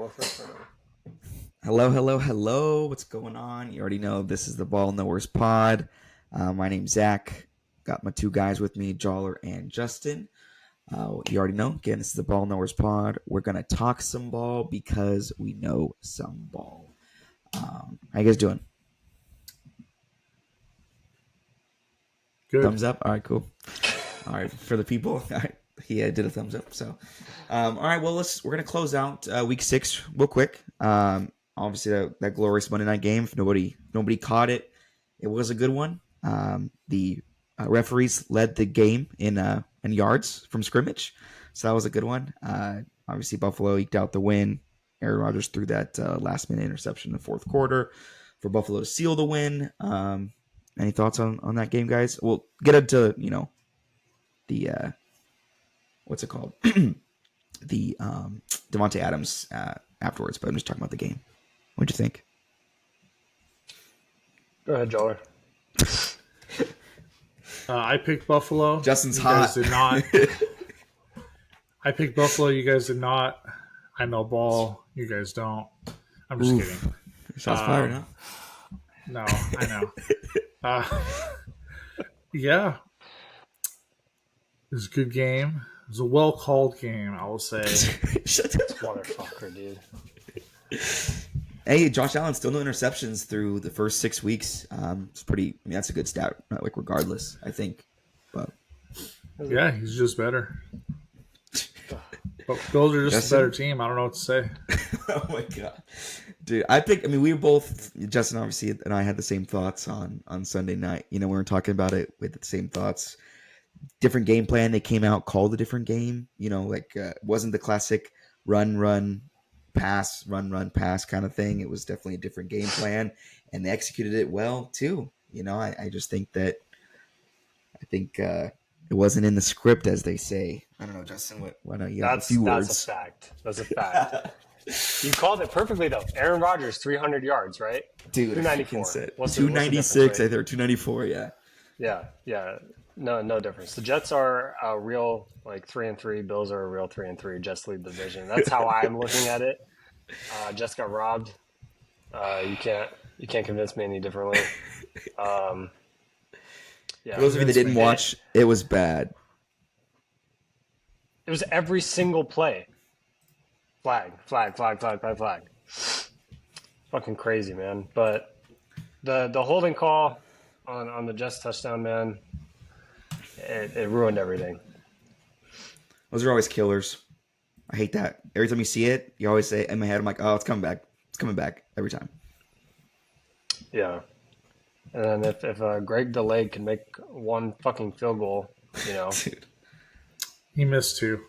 go first or no? Hello, hello, hello. What's going on? You already know this is the Ball Knowers Pod. My name's Zach. Got my two guys with me, Joller and Justin. You already know. Again, this is the Ball Knowers Pod. We're going to talk some ball because we know some ball. How you guys doing? Good. Thumbs up? All right, cool. All right, for the people. All right. He did a thumbs up. So, all right. Well, we're gonna close out week 6 real quick. Obviously, that glorious Monday night game. If nobody caught it, it was a good one. The referees led the game in yards from scrimmage, so that was a good one. Obviously, Buffalo eked out the win. Aaron Rodgers threw that last minute interception in the fourth quarter for Buffalo to seal the win. Any thoughts on that game, guys? We'll get into the what's it called? The Devontae Adams afterwards, but I'm just talking about the game. What'd you think? Go ahead, Joller. I picked Buffalo. Justin's you hot. Guys did not. I picked Buffalo. You guys did not. I know ball. You guys don't. I'm just kidding. Shots fired, huh? No, I know. Yeah. It was a good game. It was a well-called game, I will say. Shut up. Motherfucker, dude. Hey, Josh Allen still no interceptions through the first 6 weeks. It's pretty. I mean, that's a good stat. Like regardless, I think. But Yeah, he's just better. But Bills are just Justin? a better team. I don't know what to say. oh my god, dude! I mean, we both, Justin, obviously, and I had the same thoughts on Sunday night. You know, we were talking about it with the same thoughts. Different game plan. They came out, called a different game. You know, like it wasn't the classic run, pass, run, pass kind of thing. It was definitely a different game plan, and they executed it well too. You know, I just think that it wasn't in the script, as they say. I don't know, Justin. Why don't you have a few words? That's a fact. That's a fact. You called it perfectly though. Aaron Rodgers, 300 yards, right? Dude, 294. 296. I think 294. Yeah. Yeah. No difference. The Jets are a real 3-3. Bills are a real 3-3. Jets lead the division. That's how I'm looking at it. Jets got robbed. You can't convince me any differently. For those of you that didn't watch, it was bad. It was every single play. Flag. Fucking crazy, man. But the holding call on the Jets touchdown, man, it ruined everything. Those are always killers. I hate that. Every time you see it, you always say in my head, I'm like, oh, it's coming back. It's coming back every time. Yeah. And then if Greg DeLay can make one fucking field goal, you know. Dude. He missed 2.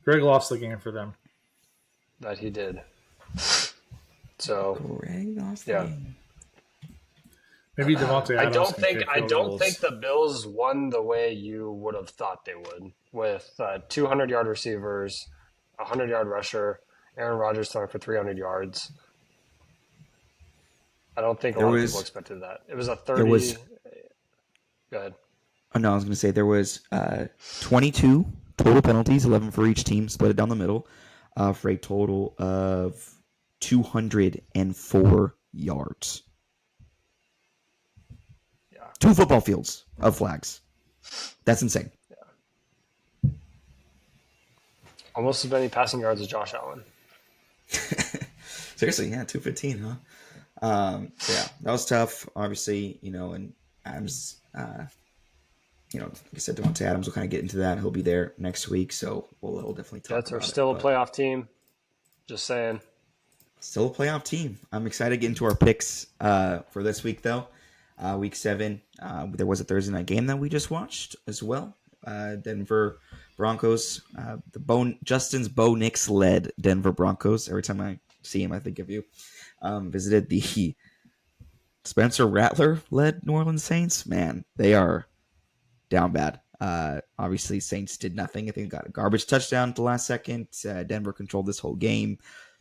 Greg lost the game for them. That he did. So Greg lost the yeah. game. Maybe Devontae Adams I don't think the Bills won the way you would have thought they would, with 200-yard receivers, 100-yard rusher, Aaron Rodgers throwing for 300 yards. I don't think a lot of people expected that. It was a 30. Go ahead. Oh, no, I was going to say there was 22 total penalties, 11 for each team, split it down the middle, for a total of 204 yards. 2 football fields of flags. That's insane. Yeah. Almost as many passing yards as Josh Allen. Seriously, yeah, 215, huh? So yeah, that was tough. Obviously, you know, and Adams, you know, like I said, Devontae Adams will kind of get into that. He'll be there next week, so we'll definitely talk Jets about are still a playoff team. Just saying. Still a playoff team. I'm excited to get into our picks for this week, though. Week 7, there was a Thursday night game that we just watched as well. Denver Broncos. Justin's Bo Nix led Denver Broncos. Every time I see him, I think of you. Visited the Spencer Rattler led New Orleans Saints. Man, they are down bad. Obviously, Saints did nothing. I think they got a garbage touchdown at the last second. Denver controlled this whole game.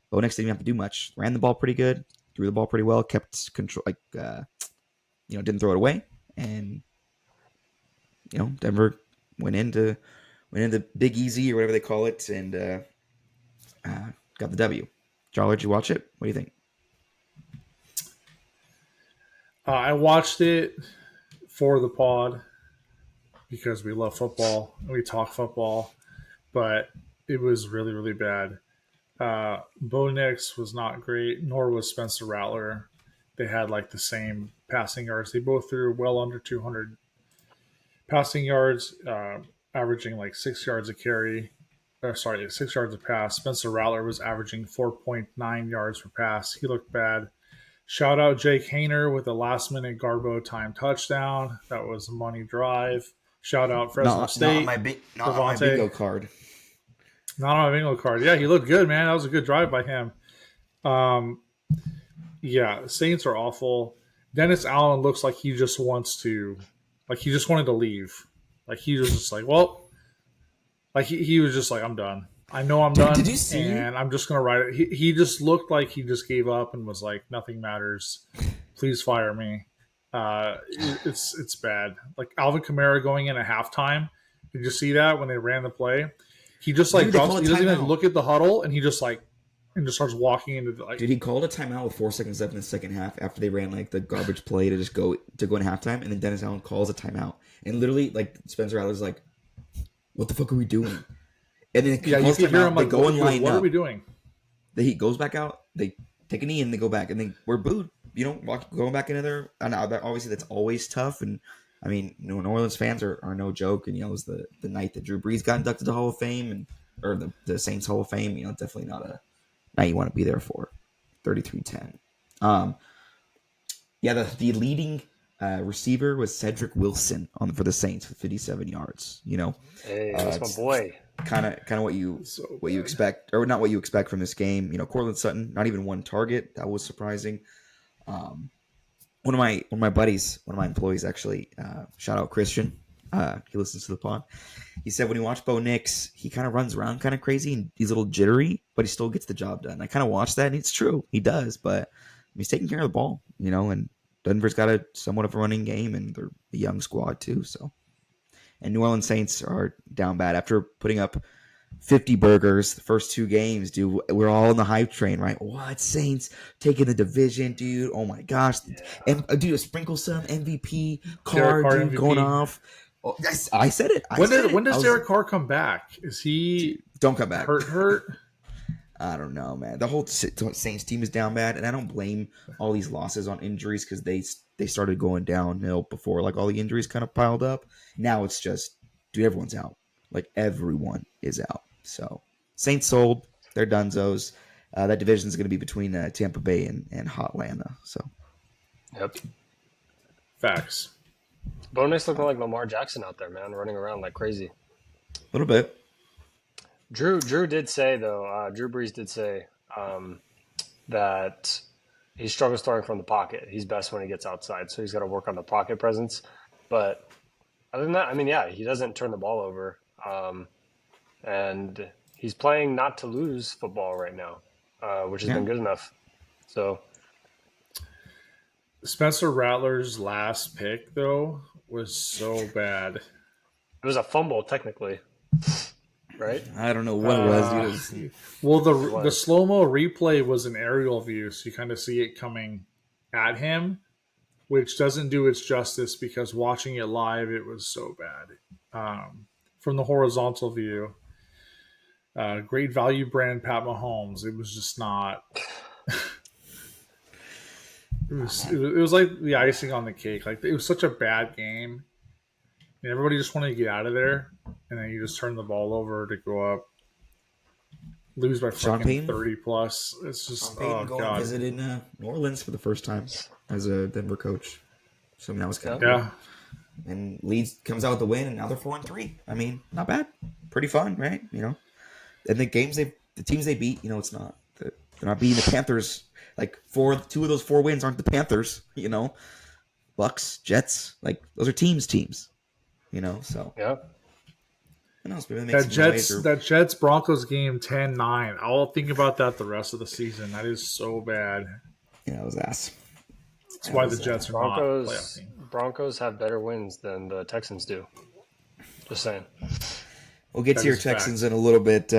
Bo Nix didn't even have to do much. Ran the ball pretty good. Threw the ball pretty well. Kept control. Didn't throw it away. And Denver went into Big Easy or whatever they call it, and got the W. Jolly, did you watch it? What do you think? I watched it for the pod because we love football and we talk football, but it was really, really bad. Bo Nix was not great, nor was Spencer Rattler. They had like the same passing yards. They both threw well under 200 passing yards, averaging like 6 yards a carry. 6 yards a pass. Spencer Rattler was averaging 4.9 yards per pass. He looked bad. Shout out Jake Hayner with a last minute Garbo time touchdown. That was a money drive. Shout out Fresno State. Not on my bingo card. Not on my bingo card. Yeah, he looked good, man. That was a good drive by him. Yeah, Saints are awful. Dennis Allen looks like he just wants to, like he just wanted to leave. Like he was just like, well, like he was just like, I'm done. I know I'm done. Did you see? And I'm just gonna write it. He just looked like he just gave up and was like, nothing matters. Please fire me. It's bad. Like Alvin Kamara going in at halftime. Did you see that when they ran the play? He just like drops. He doesn't even look at the huddle, and he just like and just starts walking into the like. Dude, he called a timeout with 4 seconds left in the second half after they ran like the garbage play to just go in halftime, and then Dennis Allen calls a timeout, and literally like Spencer Rattler's like, "What the fuck are we doing?" And then yeah, you can hear him like, they go and line what up. Are we doing? He goes back out. They take a knee and they go back, and then we're booed. You know, going back into there. And obviously that's always tough. And I mean, New Orleans fans are no joke. And you know, it was the night that Drew Brees got inducted to Hall of Fame or the Saints Hall of Fame. You know, definitely not a night you want to be there for. 33-10. Yeah, the leading receiver was Cedric Wilson for the Saints with 57 yards. You know, hey, that's my boy. Kind of what you expect, or not what you expect from this game. You know, Cortland Sutton, not even one target. That was surprising. One of my buddies, one of my employees, actually, shout out Christian. He listens to the pod. He said when you watch Bo Nix, he kind of runs around kind of crazy and he's a little jittery, but he still gets the job done. I kind of watched that, and it's true, he does. But he's taking care of the ball, you know. And Denver's got a somewhat of a running game, and they're a young squad too. So. And New Orleans Saints are down bad after putting up 50 burgers the first 2 games, dude. We're all in the hype train, right? What? Saints taking the division, dude. Oh, my gosh. Yeah. And, dude, sprinkle some MVP card, dude, MVP. Going off. Oh, I said it. When does Derek Carr come back? Is he don't come back. Hurt? I don't know, man. The whole Saints team is down bad, and I don't blame all these losses on injuries because they started going downhill before like all the injuries kind of piled up. Now it's just, dude, everyone's out. Like everyone is out. So Saints sold. They're dunzos. That division is going to be between Tampa Bay and Hotlanta. So, yep. Facts. Bo Nix looking like Lamar Jackson out there, man, running around like crazy. A little bit. Drew did say though. Drew Brees did say that he struggles throwing from the pocket. He's best when he gets outside, so he's got to work on the pocket presence. But other than that, I mean, yeah, he doesn't turn the ball over, and he's playing not to lose football right now, which has been good enough. So Spencer Rattler's last pick though was so bad. It was a fumble, technically. Right? I don't know what it was, dude. Well, the slow-mo replay was an aerial view, so you kind of see it coming at him, which doesn't do its justice because watching it live, it was so bad. From the horizontal view, great value brand Pat Mahomes. It was just not. It was like the icing on the cake. Like it was such a bad game. And everybody just wanted to get out of there, and then you just turn the ball over to go up, lose by fucking 30 plus. It's just Sean Payton visited New Orleans for the first time as a Denver coach. So I mean, that was kind of cool. And Leeds comes out with the win, and now they're 4-3. I mean, not bad, pretty fun, right? You know, and the teams they beat, you know, it's not they're not beating the Panthers. Like 2 of those 4 wins aren't the Panthers. You know, Bucks, Jets, like those are teams. You know, so yeah. That Jets Broncos game 10-9. I'll think about that the rest of the season. That is so bad. Yeah, it was ass. That's why the Jets are not a playoff team. Broncos have better wins than the Texans do. Just saying. We'll get to your Texans in a little bit.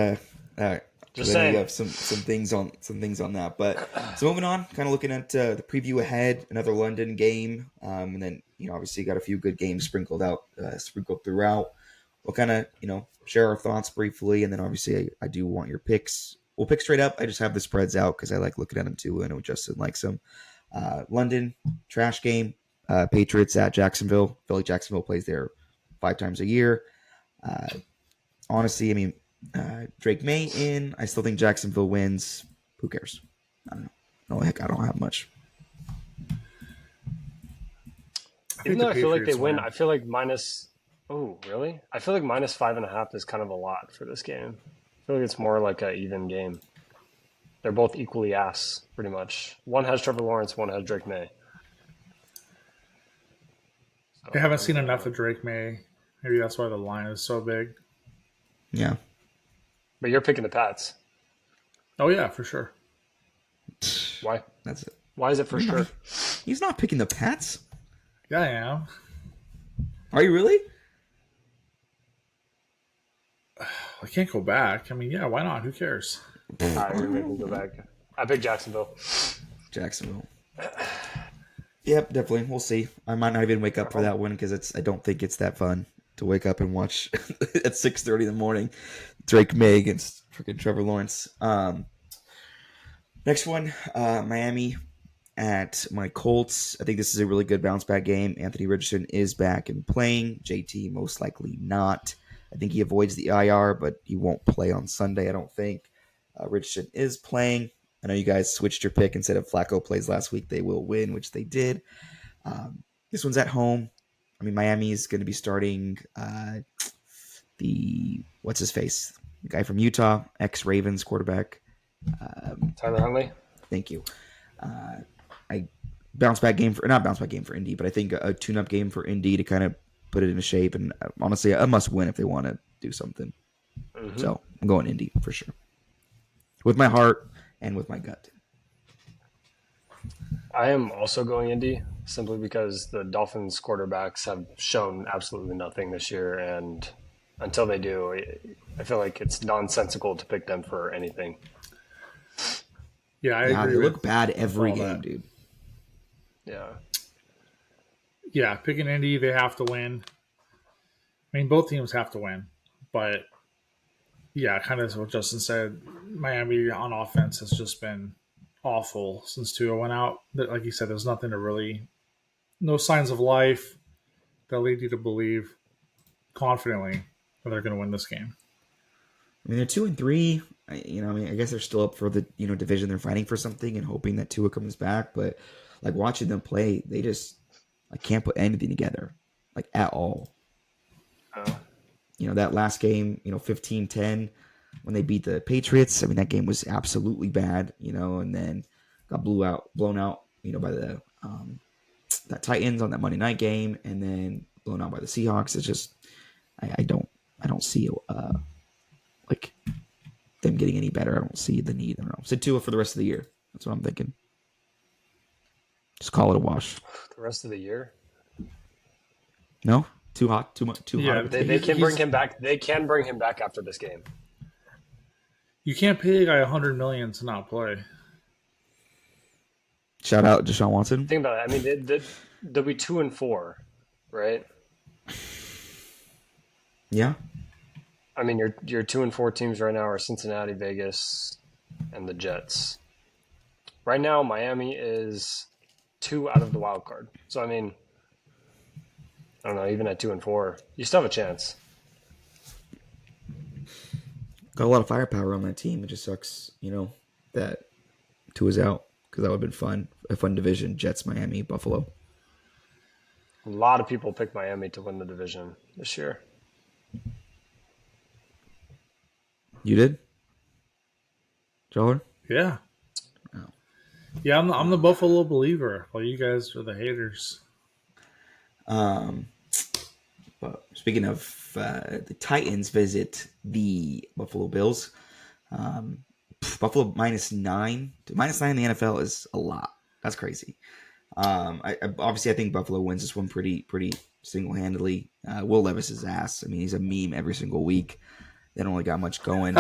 Just I know you saying. have some things on that. But so moving on, kind of looking at the preview ahead, another London game, and then obviously got a few good games sprinkled throughout. We'll kind of share our thoughts briefly, and then obviously I do want your picks. We'll pick straight up. I just have the spreads out because I like looking at them too. I know Justin likes them. London trash game. Patriots at Jacksonville. Philly Jacksonville plays there 5 times a year. Honestly, I mean, Drake May in. I still think Jacksonville wins. Who cares? I don't know. No, heck, I don't have much. Even though I feel like they Patriots win, I feel like minus. Oh, really? I feel like minus 5.5 is kind of a lot for this game. I feel like it's more like an even game. They're both equally ass, pretty much. One has Trevor Lawrence, one has Drake May. So, I haven't seen enough of Drake May. Maybe that's why the line is so big. Yeah. But you're picking the Pats. Oh yeah, for sure. Why? That's it. Why is it for sure? He's not picking the Pats. Yeah, I am. Are you really? I can't go back. I mean, yeah, why not? Who cares? All right, we're making me go back. I picked Jacksonville. Jacksonville. Yep, definitely. We'll see. I might not even wake up for that one because I don't think it's that fun to wake up and watch at 6:30 in the morning Drake May against freaking Trevor Lawrence. Next one, Miami at my Colts. I think this is a really good bounce back game. Anthony Richardson is back and playing. JT most likely not. I think he avoids the IR, but he won't play on Sunday, I don't think. Richardson is playing. I know you guys switched your pick. Instead of Flacco plays last week, they will win, which they did. This one's at home. I mean, Miami is going to be starting what's his face? The guy from Utah, ex-Ravens quarterback. Tyler Huntley. Thank you. Not bounce back game for Indy, but I think a tune-up game for Indy to kind of put it into shape. And honestly, a must win if they want to do something. Mm-hmm. So I'm going Indy for sure, with my heart and with my gut. I am also going Indy simply because the Dolphins quarterbacks have shown absolutely nothing this year, and until they do, I feel like it's nonsensical to pick them for anything. Yeah, I agree. They look bad every game, that. Dude. Yeah. Yeah, picking Indy, they have to win. I mean, both teams have to win, but yeah, kind of what Justin said. Miami on offense has just been awful since Tua went out. Like you said, there's nothing to really, no signs of life that lead you to believe confidently that they're going to win this game. I mean, they're 2-3. I guess they're still up for the division. They're fighting for something and hoping that Tua comes back. But like watching them play, they just can't put anything together, like at all. Oh. That last game, 15-10 when they beat the Patriots. I mean, that game was absolutely bad, and then got blown out, by the that Titans on that Monday night game, and then blown out by the Seahawks. It's just I don't see like them getting any better. I don't see the need. I don't know. Sit Tua for the rest of the year. That's what I'm thinking. Just call it a wash. The rest of the year? No? Too hot? Too much? Too hot? They can bring him back. They can bring him back after this game. You can't pay a guy $100 million to not play. Shout out Deshaun Watson. Think about it. I mean, they'll be 2-4, right? Yeah. I mean, your 2-4 teams right now are Cincinnati, Vegas, and the Jets. Right now, Miami is 2 out of the wild card. So I mean, I don't know. Even at 2-4, you still have a chance. Got a lot of firepower on that team. It just sucks, that Tua's out because that would have been fun. A fun division: Jets, Miami, Buffalo. A lot of people pick Miami to win the division this year. You did, Joller? Yeah. Oh. Yeah, I'm the Buffalo believer, while you guys are the haters. But speaking of the Titans visit the Buffalo Bills. Buffalo -9. -9 in the NFL is a lot. That's crazy. I think Buffalo wins this one pretty single-handedly. Will Levis is ass. I mean, he's a meme every single week. They don't really got much going.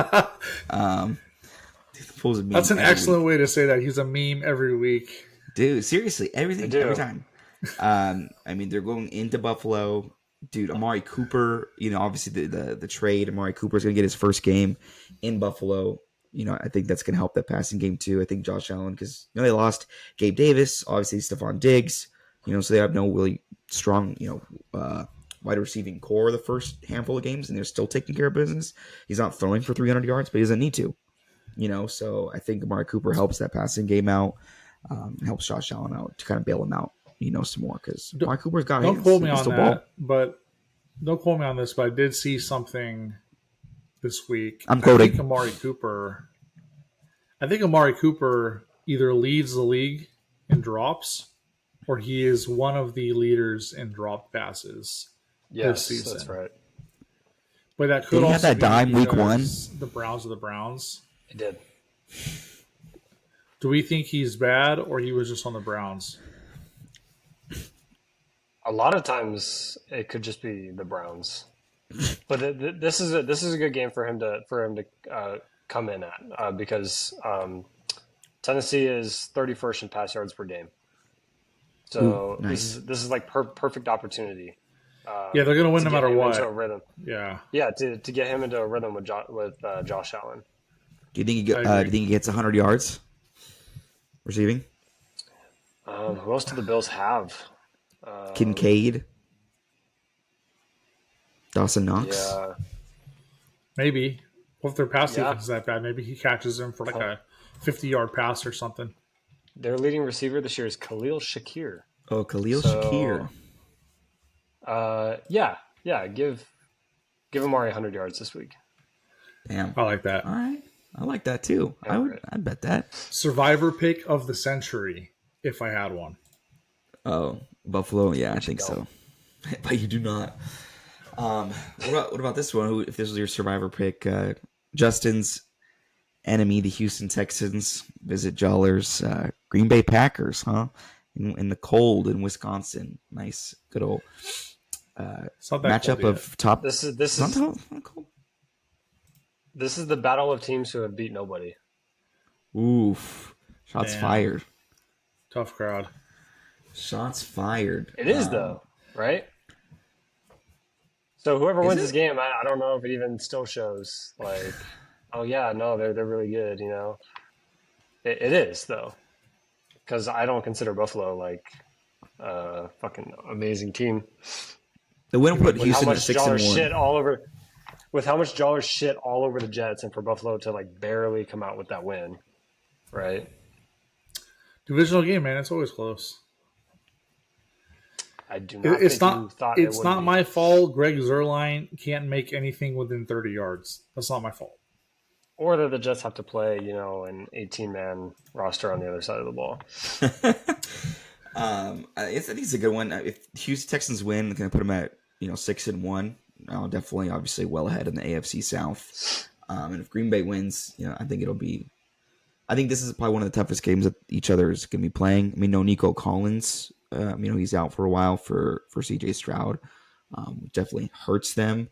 Pulls a meme That's an every excellent week. way to say that. He's a meme every week. Dude, seriously, I everything, do. every time. I mean, they're going into Buffalo. Dude, Amari Cooper, obviously the trade, Amari Cooper's going to get his first game in Buffalo. I think that's going to help that passing game too. I think Josh Allen, because they lost Gabe Davis, obviously Stephon Diggs, so they have no really strong, wide receiving core the first handful of games, and they're still taking care of business. He's not throwing for 300 yards, but he doesn't need to, so I think Amari Cooper helps that passing game out, helps Josh Allen out to kind of bail him out, some more, because Amari Cooper's got Don't hands. quote He me can on still that, ball. but don't quote me on this. But I did see something this week. I'm quoting. I think Amari Cooper either leads the league in drops, or he is one of the leaders in drop passes this Yes, season. that's right. But that could Did he have also that be dime week because the Browns are the Browns. He did. Do we think he's bad, or he was just on the Browns? A lot of times it could just be the Browns, but this is a good game for him to come in at because Tennessee is 31st in pass yards per game. So Ooh, nice. this is like perfect opportunity. Yeah, they're going to win no get matter him what. into a rhythm. Yeah. Yeah, to get him into a rhythm with Josh Allen. Do you think I agree. he gets 100 yards receiving? Who else do the Bills have? Kincaid, Dawson Knox. Yeah, Maybe. What if their pass Yeah. defense is that bad? Maybe he catches him for like a 50-yard pass or something. their leading receiver this year is Khalil Shakir. Oh, Khalil So- Shakir. Yeah. Give Amari 100 yards this week. Damn. I like that. All right, I like that too. Yeah, I'd bet that. Survivor pick of the century, if I had one. Oh, Buffalo. Yeah, I think go. so. But you do not. What about this one? If this was your survivor pick, Justin's enemy, the Houston Texans, visit Joller's Green Bay Packers, huh? In the cold in Wisconsin. Nice, good old It's not that matchup cold of top. This is It's not that cold. this is the battle of teams who have beat nobody. Oof! Shots Damn. fired. yet. Tough crowd. Shots fired. It is though, right? So whoever wins it? this game, I don't know if it even still shows like, oh yeah, no, they're really good. It is though, because I don't consider Buffalo like a fucking amazing team. The win put With how Houston at much 6-1. shit all over, with how much Jollar shit all over the Jets, and for Buffalo to like barely come out with that win, right? Divisional game, man. It's always close. I do not. It's think you not. thought it It's would not be. my fault. Greg Zerline can't make anything within 30 yards. That's not my fault. Or that the Jets have to play, an 18-man roster on the other side of the ball. I think it's a good one. If Houston Texans win, they're going to put them at 6-1. Definitely, obviously, well ahead in the AFC South. And if Green Bay wins, I think it'll be. I think this is probably one of the toughest games that each other is going to be playing. I mean, no Nico Collins. He's out for a while for CJ Stroud. Definitely hurts them.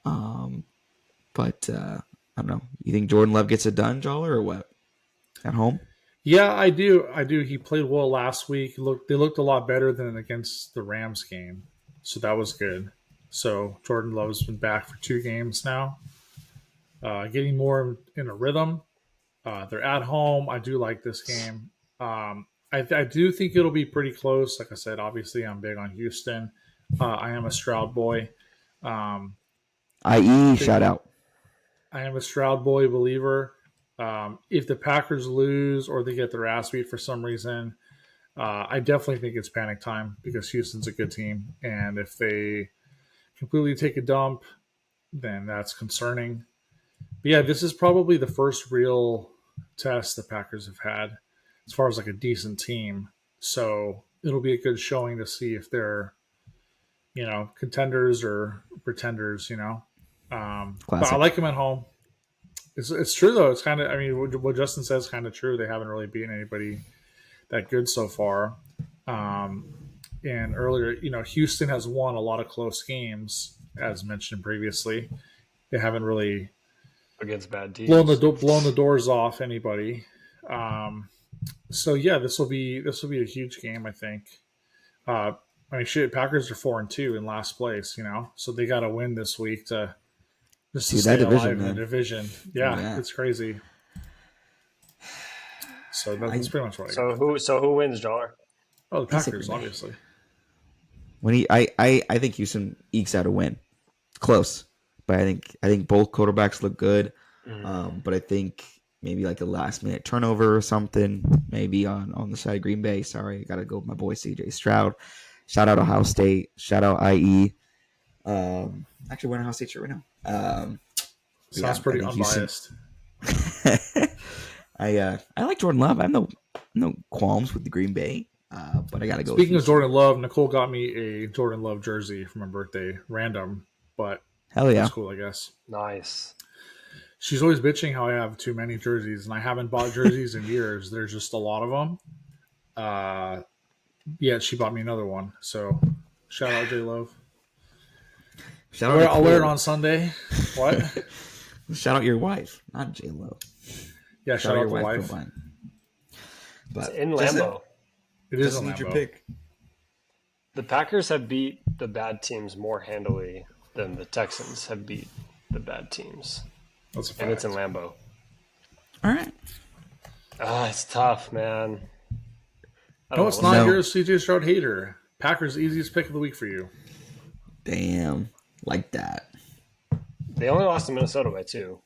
But I don't know. You think Jordan Love gets it done, Joller, or what? At home? Yeah, I do. He played well last week. They looked a lot better than against the Rams game, so that was good. So Jordan Love's been back for 2 games now, getting more in a rhythm. They're at home. I do like this game. I do think it'll be pretty close. Like I said, obviously I'm big on Houston. I am a Stroud boy. I.e. shout out. I am a Stroud boy believer. If the Packers lose or they get their ass beat for some reason, I definitely think it's panic time because Houston's a good team. And if they completely take a dump, then that's concerning. But yeah, this is probably the first real test the Packers have had as far as like a decent team. So it'll be a good showing to see if they're, contenders or pretenders, But I like them at home. It's true though. It's kind of, what Justin says is kind of true. They haven't really beaten anybody that good so far. And earlier, Houston has won a lot of close games, as mentioned previously. They haven't really against bad teams. blowing the doors off anybody. So yeah, this will be a huge game, I think. I mean, shit, Packers are 4-2 in last place, so they got to win this week to just to Dude, stay that division, alive in the man. division. Yeah, Yeah. it's crazy. So that's pretty much what I got. So who wins, Jar? Oh, the He's a Packers, Green Bay. obviously. I think Houston ekes out a win. It's close, but I think both quarterbacks look good. But I think maybe like a last minute turnover or something, maybe on the side of Green Bay. Sorry, I got to go with my boy CJ Stroud. Shout out Ohio State. Shout out IE. Actually, wearing Ohio State shirt right now. Sounds pretty I think Houston- unbiased. I like Jordan Love. I have no qualms with the Green Bay, but I got to go. Speaking with of Jordan Love, Nicole got me a Jordan Love jersey for my birthday, random, but hell yeah, that's cool, I guess. Nice. She's always bitching how I have too many jerseys, and I haven't bought jerseys in years. There's just a lot of them. Yeah, she bought me another one. So, shout out J Love. shout out I'll wear it Nicole. on Sunday. What? Shout out your wife, not J Lo. Yeah, shout out your the wife. combined. But It's in Justin- Lambeau. It is a Justin, need your Lambeau. pick. The Packers have beat the bad teams more handily than the Texans have beat the bad teams, That's a fact. and it's in Lambeau. All right. It's tough, man. I No, don't it's know. not. No. You're a CJ Stroud hater. Packers easiest pick of the week for you. Damn, like that. They only lost to Minnesota by 2.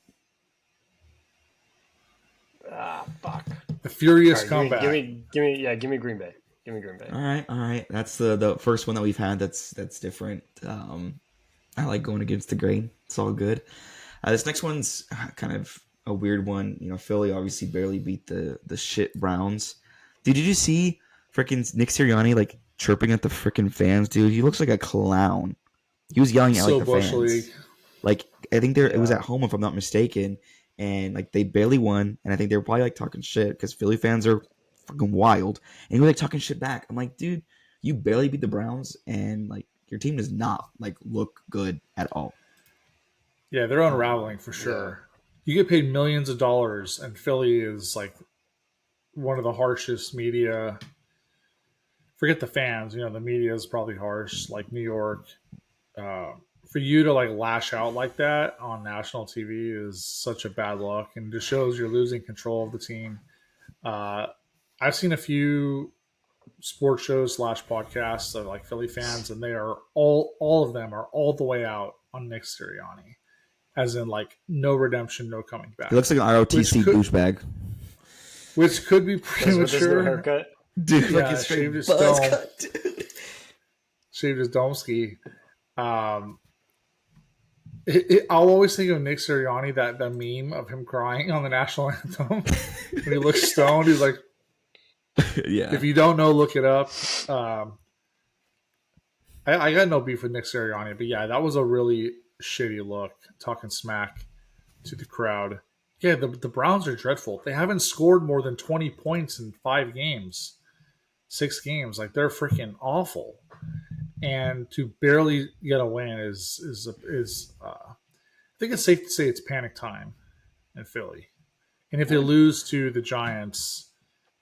Fuck. The furious All right, comeback. give me Green Bay. Give me Green Bay. All right. That's the first one that we've had. That's different. I like going against the grain. It's all good. This next one's kind of a weird one. Philly obviously barely beat the shit Browns. Dude, did you see freaking Nick Sirianni like chirping at the freaking fans? Dude, he looks like a clown. He was yelling at So like the Bush fans. League. Like I think it was at home if I'm not mistaken, and like they barely won, and I think they were probably like talking shit because Philly fans are fucking wild, and he was like talking shit back. I'm like, dude, you barely beat the Browns, and like your team does not like look good at all. Yeah, they're unraveling for sure. You get paid millions of dollars, and Philly is like one of the harshest media. Forget the fans. The media is probably harsh, like New York. For you to like lash out like that on national TV is such a bad look, and just shows you're losing control of the team. I've seen a few sports shows / podcasts of like Philly fans, and they are all of them are all the way out on Nick Sirianni, as in like no redemption, no coming back. He looks like an ROTC Which could- douchebag. Which could be With his new premature. haircut. Dude, Yeah, shaved his buzz dome. cut, dude. Shaved his dome ski. I'll always think of Nick Sirianni, that meme of him crying on the national anthem when he looks stoned. He's like, Yeah. if you don't know, look it up. I got no beef with Nick Sirianni, but yeah, that was a really shitty look, talking smack to the crowd. Yeah, the Browns are dreadful. They haven't scored more than 20 points in 5 games, 6 games. Like, they're freaking awful. And to barely get a win is I think it's safe to say it's panic time in Philly. And if they lose to the Giants,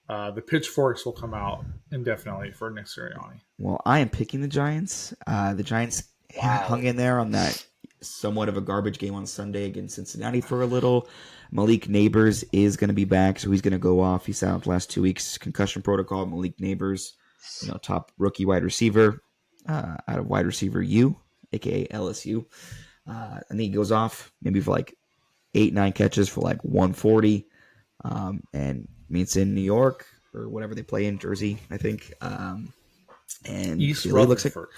the pitchforks will come out indefinitely for Nick Sirianni. Well, I am picking the Giants. The Giants hung in there on that somewhat of a garbage game on Sunday against Cincinnati for a little. Malik Neighbors is going to be back, so he's going to go off. He's out the last 2 weeks. Concussion protocol. Malik Neighbors, top rookie wide receiver out of wide receiver U, aka LSU. And he goes off maybe for like 8-9 catches for like 140. And it's in New York or whatever they play in, Jersey, I think. And East Philly looks like Rutherford.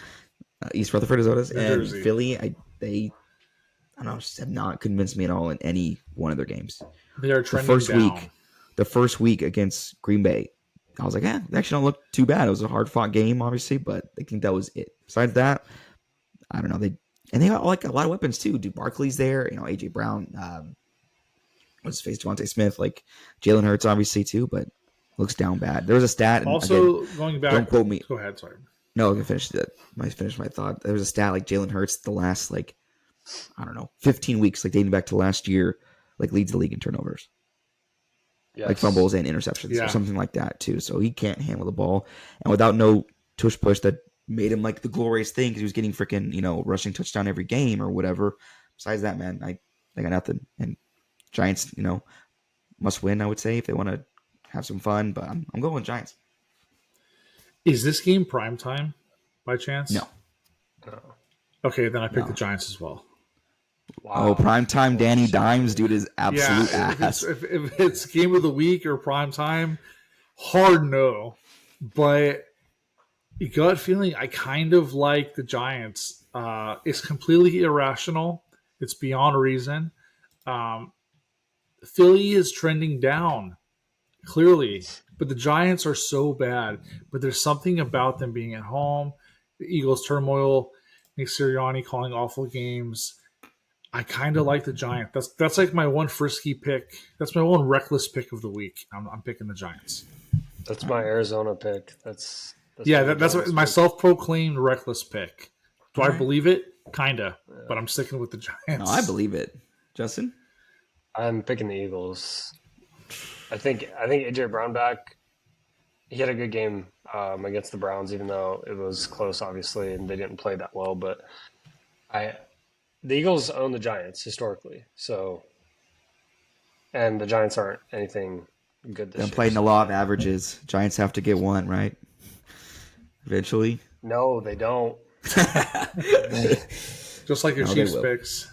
East Rutherford is what it is. New And Jersey. Philly, I don't know, just have not convinced me at all in any one of their games. They are The trending first down. week against Green Bay, I was like, they actually don't look too bad. It was a hard fought game, obviously, but I think that was it. Besides that, I don't know. They got like a lot of weapons too. Dude, Barkley's there, AJ Brown, what's his face, Devontae Smith, like Jalen Hurts, obviously too, but looks down bad. There was a stat. And Also, again, going back, don't quote me. Go ahead, sorry. No, I can finish that. I finish my thought. There was a stat like Jalen Hurts the last 15 weeks, like dating back to last year, like leads the league in turnovers, Yes. like fumbles and interceptions Yeah. or something like that too. So he can't handle the ball, and without no tush push that made him like the glorious thing because he was getting freaking rushing touchdown every game or whatever. Besides that, man, I got nothing. And Giants, must win. I would say if they want to have some fun, but I'm going with Giants. Is this game prime time by chance? No. No. Okay, then I picked No. the Giants as well. Wow. Oh, primetime Danny Dimes, dude, is absolute Yeah, ass. if it's game of the week or prime time, hard no. But gut feeling, I kind of like the Giants. It's completely irrational. It's beyond reason. Philly is trending down, clearly. But the Giants are so bad. But there's something about them being at home. The Eagles' turmoil, Nick Sirianni calling awful games. I kind of like the Giants. That's like my one frisky pick. That's my one reckless pick of the week. I'm picking the Giants. That's my Arizona pick. That's That's Giants my pick. self-proclaimed reckless pick. Do I Alright. believe it? Kinda, but I'm sticking with the Giants. No, I believe it. Justin? I'm picking the Eagles. I think AJ Brown back. He had a good game against the Browns, even though it was close, obviously, and they didn't play that well. But the Eagles own the Giants historically, and the Giants aren't anything good this I'm year. playing the law of averages. Giants have to get one, right? Eventually. No, they don't. Just like your No, they Chiefs will. picks.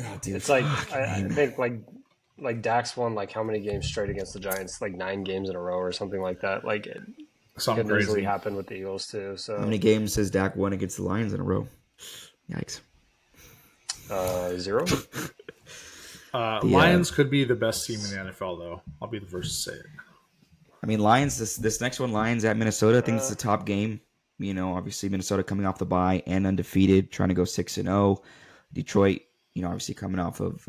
Oh, dude. It's like I think like Dax won like how many games straight against the Giants? Like 9 games in a row or something like that. Like it Something could easily crazy. happen with the Eagles too. So How many games has Dak won against the Lions in a row? Yikes. 0. Lions could be the best team in the NFL, though. I'll be the first to say it. I mean, Lions, this next one, Lions at Minnesota, I think it's the top game. Obviously Minnesota coming off the bye and undefeated, trying to go 6-0. Detroit, obviously coming off of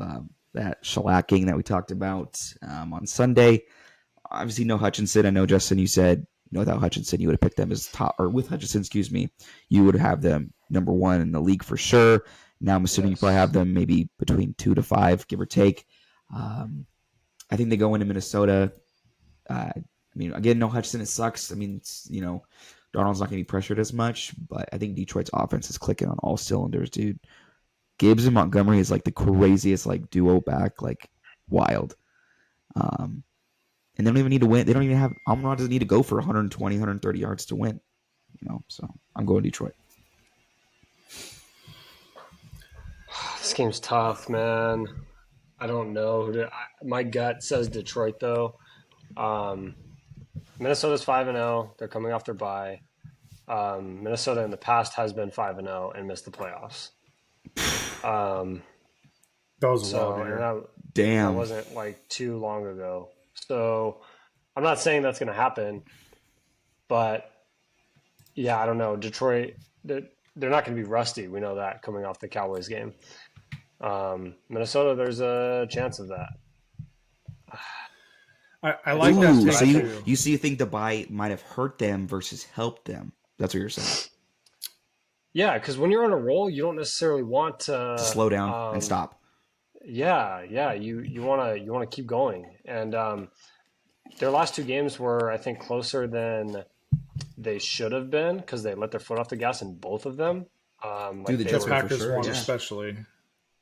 that shellacking that we talked about on Sunday. Obviously no Hutchinson. I know, Justin, you said without Hutchinson, you would have picked them as top, or with Hutchinson, excuse me, you would have them number 1 in the league for sure. Now I'm assuming you probably have them maybe between 2 to 5, give or take. I think they go into Minnesota. Again, no Hutchinson, it sucks. Darnold's not going to be pressured as much, but I think Detroit's offense is clicking on all cylinders, dude. Gibbs and Montgomery is like the craziest duo back, wild. And they don't even need to win. They don't even have Amon doesn't need to go for 120, 130 yards to win. So I'm going Detroit. This game's tough, man. I don't know. My gut says Detroit though. Minnesota's 5-0. They're coming off their bye. Minnesota in the past has been 5-0 and missed the playoffs. That was a So wild and year. that Damn. wasn't too long ago. So I'm not saying that's going to happen, but yeah, I don't know. Detroit, they're not going to be rusty. We know that coming off the Cowboys game. Minnesota, there's a chance of that. I like that Ooh, take so too. you think the bye might have hurt them versus helped them? That's what you're saying. Yeah, because when you're on a roll, you don't necessarily want to Slow down and stop. Yeah, you want to keep going, and their last 2 games were, I think, closer than they should have been because they let their foot off the gas in both of them. Dude, the they Jets The were- for Packers sure, won, yeah. especially.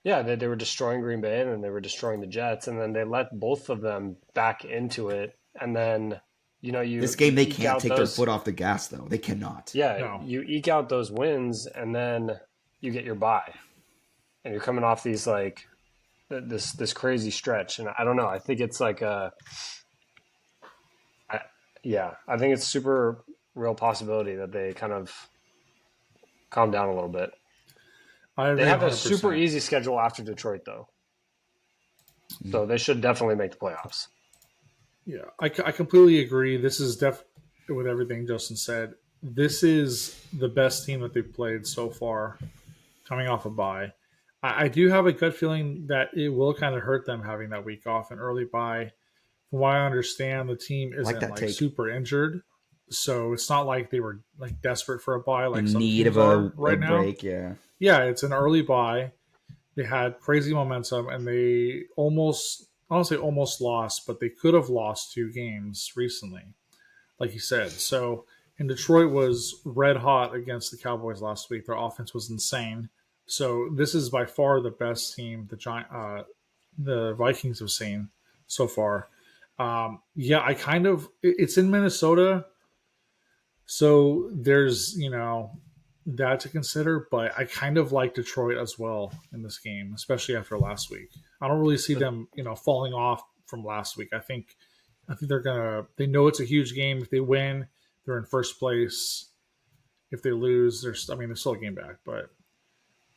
Yeah, they were destroying Green Bay and then they were destroying the Jets, and then they let both of them back into it, and then you This game, they eke can't out take their those- foot off the gas, though. They cannot. Yeah, No. you eke out those wins, and then you get your bye, and you're coming off these this crazy stretch, and I don't know. I think it's I think it's super real possibility that they kind of calm down a little bit. I agree They have a 100%. super easy schedule after Detroit, though, so they should definitely make the playoffs. Yeah, I completely agree. This is with everything Justin said. This is the best team that they've played so far, coming off a bye. I do have a gut feeling that it will kind of hurt them having that week off, an early bye. From what I understand, the team isn't that take. super injured, so it's not like they were desperate for a bye. Like In some need teams of are a right now. break, yeah. Yeah, it's an early bye. They had crazy momentum, and they almost, I don't say almost lost, but they could have lost 2 games recently, like you said. So, and Detroit was red hot against the Cowboys last week. Their offense was insane. So this is by far the best team the Vikings have seen so far. Yeah, I kind of it's in Minnesota, so there's that to consider. But I kind of like Detroit as well in this game, especially after last week. I don't really see them falling off from last week. I think they know it's a huge game. If they win, they're in first place. If they lose, they're still a game back, but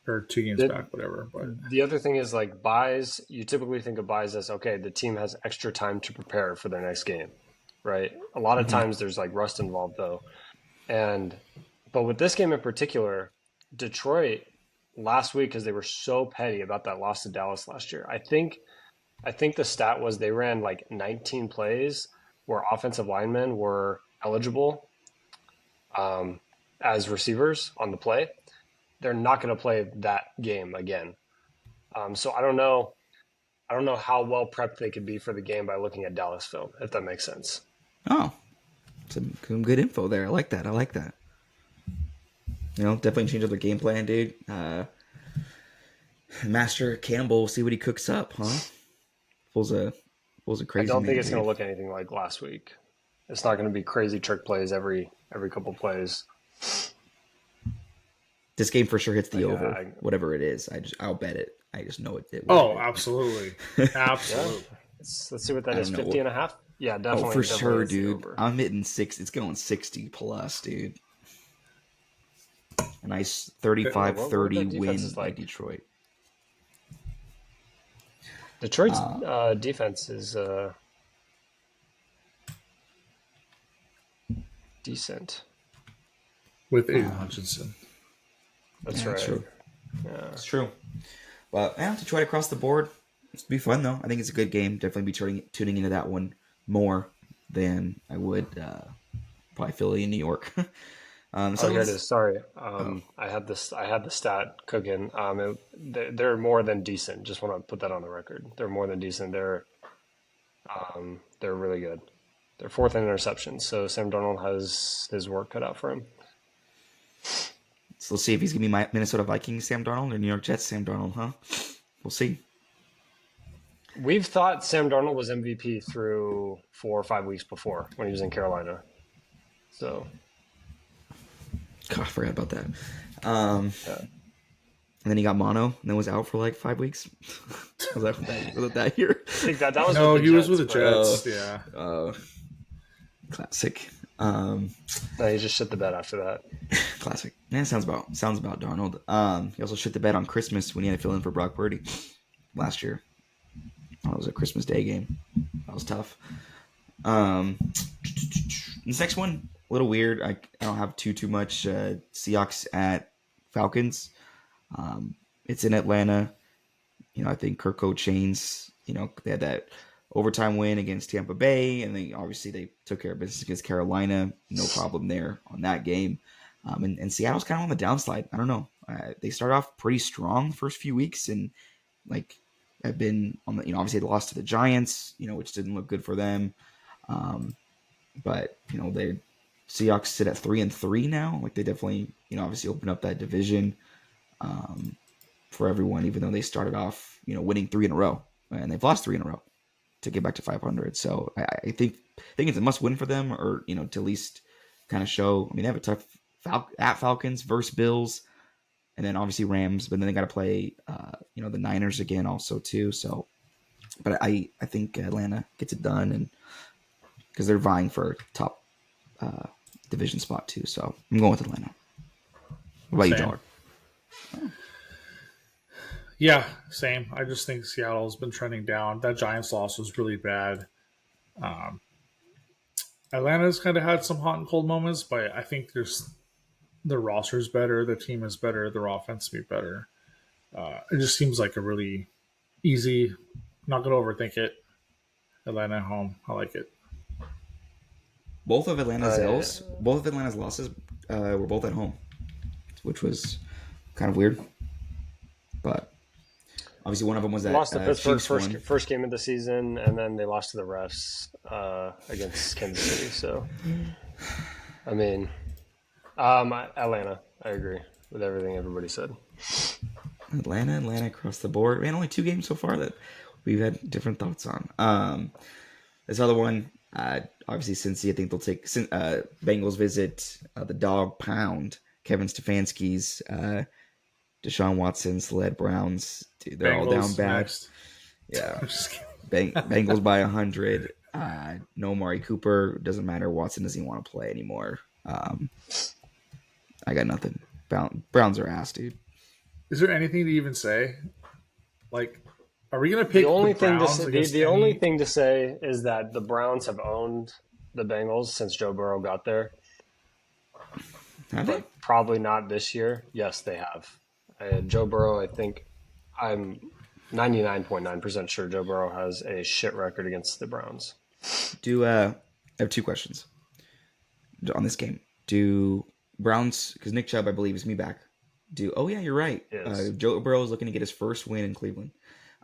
or 2 games The, back, whatever. But the other thing is like buys. You typically think of buys as okay, the team has extra time to prepare for their next game, right? A lot of times there's like rust involved though, and but with this game in particular, Detroit last week because they were so petty about that loss to Dallas last year. I think the stat was they ran like 19 plays where offensive linemen were eligible as receivers on the play. They're not going to play that game again. So I don't know. I don't know how well prepped they could be for the game by looking at Dallas film, if that makes sense. Oh, some good info there. I like that. Definitely change up their game plan, dude. Master Campbell, see what he cooks up, huh? Pulls a I crazy. don't think man, it's going dude. to look anything like last week. It's not going to be crazy trick plays every couple plays. This game for sure hits the Like, over, whatever it is. I'll bet it. I just know it. oh, absolutely, Yeah. absolutely. Let's see what that I is. don't know 50 and a half? Yeah, definitely. Oh, for definitely sure, hits the dude. over. I'm hitting 6. It's going 60 plus, dude. A nice 35-30 What their defense win is by like. Detroit. Detroit's defense is decent. With Aiden Hutchinson. That's Yeah, right. that's true. Yeah. It's true. But yeah, Detroit across the board. It's be fun though. I think it's a good game. Definitely be tuning into that one more than I would probably Philly and New York. So Here it let's- is. Sorry, I had this. I had the stat cooking. They're more than decent. Just want to put that on the record. They're more than decent. They're really good. They're fourth in interceptions. So Sam Darnold has his work cut out for him. So let's see if he's gonna be my Minnesota Vikings Sam Darnold or New York Jets Sam Darnold, huh? We'll see. We've thought Sam Darnold was MVP through 4 or 5 weeks before when he was in Carolina. So God, I forgot about that. yeah. And then he got mono, and then was out for like 5 weeks. was it that year? I think that was No, with the he was Jets, with the but- Jets. Yeah. Classic. No, he just shit the bed after that. Classic. Yeah, sounds about Darnold. He also shit the bed on Christmas when he had to fill in for Brock Purdy last year. That was a Christmas Day game. That was tough. This next one, a little weird. I don't have too much. Seahawks at Falcons. It's in Atlanta. I think Kirk Chains. They had that overtime win against Tampa Bay, and obviously they took care of business against Carolina. No problem there on that game. And Seattle's kind of on the downside. I don't know. They started off pretty strong the first few weeks, and have been on the obviously they lost to the Giants, which didn't look good for them. But they Seahawks sit at 3-3 now. Like they definitely obviously opened up that division for everyone, even though they started off winning 3 in a row, and they've lost 3 in a row to get back to 500. So I think it's a must win for them, or to at least kind of show. I mean, they have a tough at Falcons versus Bills, and then obviously Rams, but then they got to play the Niners again also too. So, but I think Atlanta gets it done, and because they're vying for top division spot too. So I'm going with Atlanta. What about you, Same. Jard? Yeah, same. I just think Seattle's been trending down. That Giants loss was really bad. Atlanta's kind of had some hot and cold moments, but I think their roster's better, the team is better, their offense will be better. It just seems like a really easy, not going to overthink it. Atlanta at home. I like it. Both of Atlanta's yeah. L's, both of Atlanta's losses were both at home, which was kind of weird. But Obviously, one of them was that Lost to Pittsburgh Chiefs one. first game of the season, and then they lost to the refs against Kansas City. So, I mean, Atlanta. I agree with everything everybody said. Atlanta across the board. Man, only 2 games so far that we've had different thoughts on. This other one, obviously, Cincy. I think they'll take Bengals visit the dog pound. Kevin Stefanski's Deshaun Watson's led Browns. Dude, they're all down bad. Next. Yeah, Bengals by 100. No Amari Cooper. Doesn't matter. Watson doesn't even want to play anymore. I got nothing. Browns are ass, dude. Is there anything to even say? Like, are we going to pick The only the thing to Browns say, against the any- only thing to say is that the Browns have owned the Bengals since Joe Burrow got there. Have they? But probably not this year. Yes, they have. Joe Burrow, I think I'm 99.9% sure Joe Burrow has a shit record against the Browns. I have 2 questions on this game. Do Browns, because Nick Chubb, I believe, is me back. Oh yeah, you're right. Yes. Joe Burrow is looking to get his first win in Cleveland.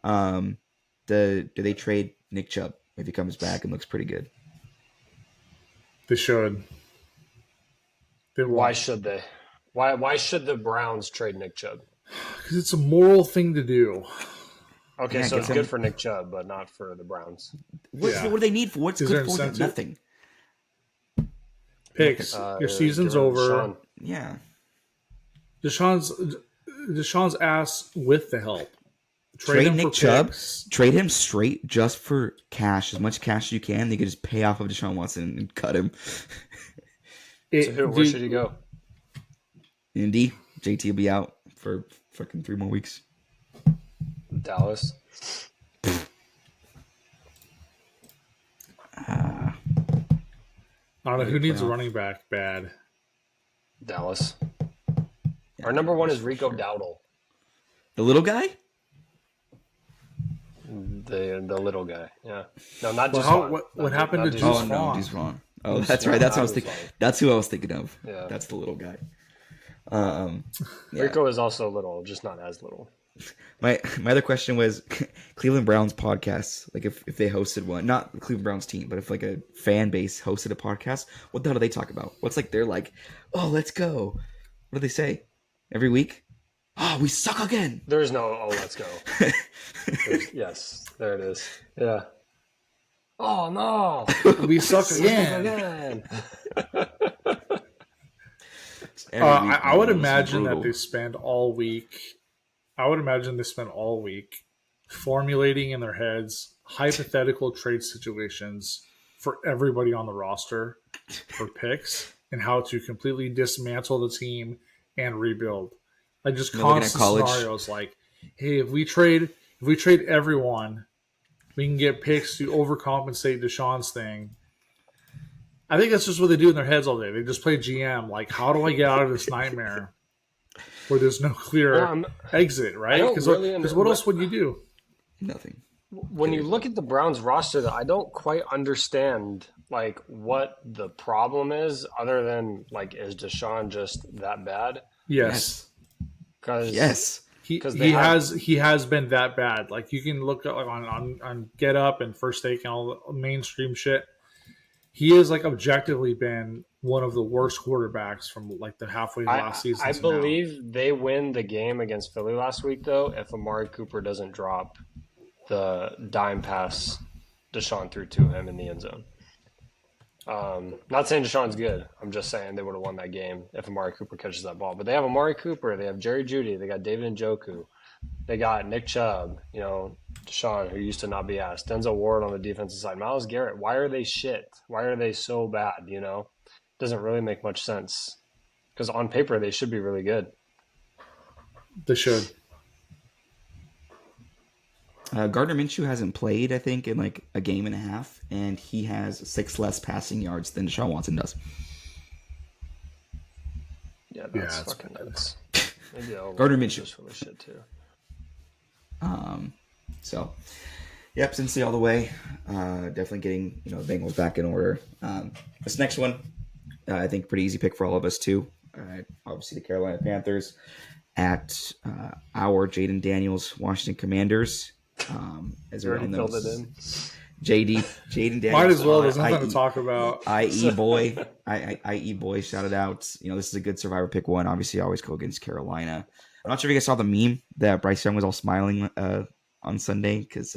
Do they trade Nick Chubb if he comes back and looks pretty good? They should. They Why should they? Why should the Browns trade Nick Chubb? Because it's a moral thing to do. Okay, Yeah, so get it's some- good for Nick Chubb, but not for the Browns. Yeah. What do they need for? What's Is good there for them? incentive? Nothing. Picks. Your season's get rid of over. Deshaun. Yeah. Deshaun's ass with the help. Trade him Nick for Chubb. picks. Trade him straight just for cash, as much cash as you can. They could just pay off of Deshaun Watson and cut him. So who? Where should he go? Indy, JT will be out for fucking 3 more weeks. Dallas. I don't know who needs a running back bad. Dallas. Our number one is Rico Dowdle, The little guy? the little guy. Yeah. No, not Well, just how- what happened to Oh Deuce no, Vaughn? Deuce Vaughn. Oh, that's right. That's what I was thinking. That's who I was thinking of. Yeah. That's the little guy. Yeah. Rico is also little, just not as little. My other question was Cleveland Browns podcasts. Like if they hosted one, not the Cleveland Browns team, but if like a fan base hosted a podcast, what the hell do they talk about? What's like they're like, oh, let's go. What do they say every week? Oh, we suck again. There's no, oh, let's go. Yes, there it is. Yeah. Oh, no. We suck again. Again. Every week, I would man, it's imagine that brutal. they spend all week. I would imagine they spend all week formulating in their heads hypothetical trade situations for everybody on the roster for picks and how to completely dismantle the team and rebuild. Like just They're looking at constant college. scenarios like, hey, if we trade everyone, we can get picks to overcompensate Deshaun's thing. I think that's just what they do in their heads all day. They just play GM. Like, how do I get out of this nightmare where there's no clear exit, right? don't Because really what else would you do? Nothing. When you look at the Browns roster, though, I don't quite understand like what the problem is, other than like, is Deshaun just that bad? Yes. Because Yes. He 'Cause they he has been that bad. Like you can look like on Get Up and First Take and all the mainstream shit. He has like objectively been one of the worst quarterbacks from like the halfway of last season. I to now. believe they win the game against Philly last week, though, if Amari Cooper doesn't drop the dime pass Deshaun threw to him in the end zone. Not saying Deshaun's good. I'm just saying they would have won that game if Amari Cooper catches that ball. But they have Amari Cooper. They have Jerry Jeudy. They got David Njoku. They got Nick Chubb. You know, Deshaun, who used to not be asked. Denzel Ward on the defensive side. Myles Garrett. Why are they shit? Why are they so bad? You know, doesn't really make much sense. Because on paper they should be really good. They should. Gardner Minshew hasn't played, I think, in like a game and a half, and he has 6 less passing yards than Deshaun Watson does. Yeah, that's it's fucking nuts. Maybe Gardner Minshew. just full of shit too. So, yep, Cincy all the way. Definitely getting the Bengals back in order. This next one, I think, pretty easy pick for all of us too. Obviously, the Carolina Panthers at our Jaden Daniels Washington Commanders. As You we all already know, filled it in. Jaden Daniels. Might as well. There's I- nothing to talk about. IE boy, IE boy, shouted out. This is a good Survivor pick one. Obviously, I always go against Carolina. I'm not sure if you guys saw the meme that Bryce Young was all smiling on Sunday because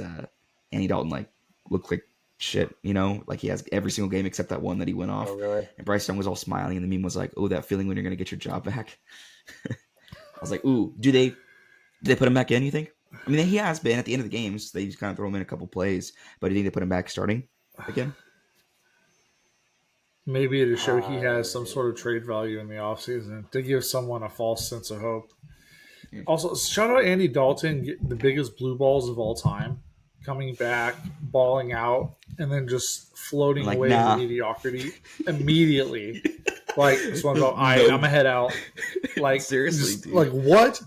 Andy Dalton looked like shit. Like he has every single game except that one that he went off. Oh, really? And Bryce Young was all smiling, and the meme was like, "Oh, that feeling when you're gonna get your job back." I was like, "Ooh, do they put him back in? You think?" I mean, he has been at the end of the games. They just kind of throw him in a couple plays, but do you think they put him back starting again? Maybe to show he has some sort of trade value in the offseason to give someone a false sense of hope. Also, shout out Andy Dalton, the biggest blue balls of all time, coming back, balling out, and then just floating Like, away nah. into mediocrity immediately. Like, this one's all, I'm going to head out. Like, Seriously, just, dude. like, what?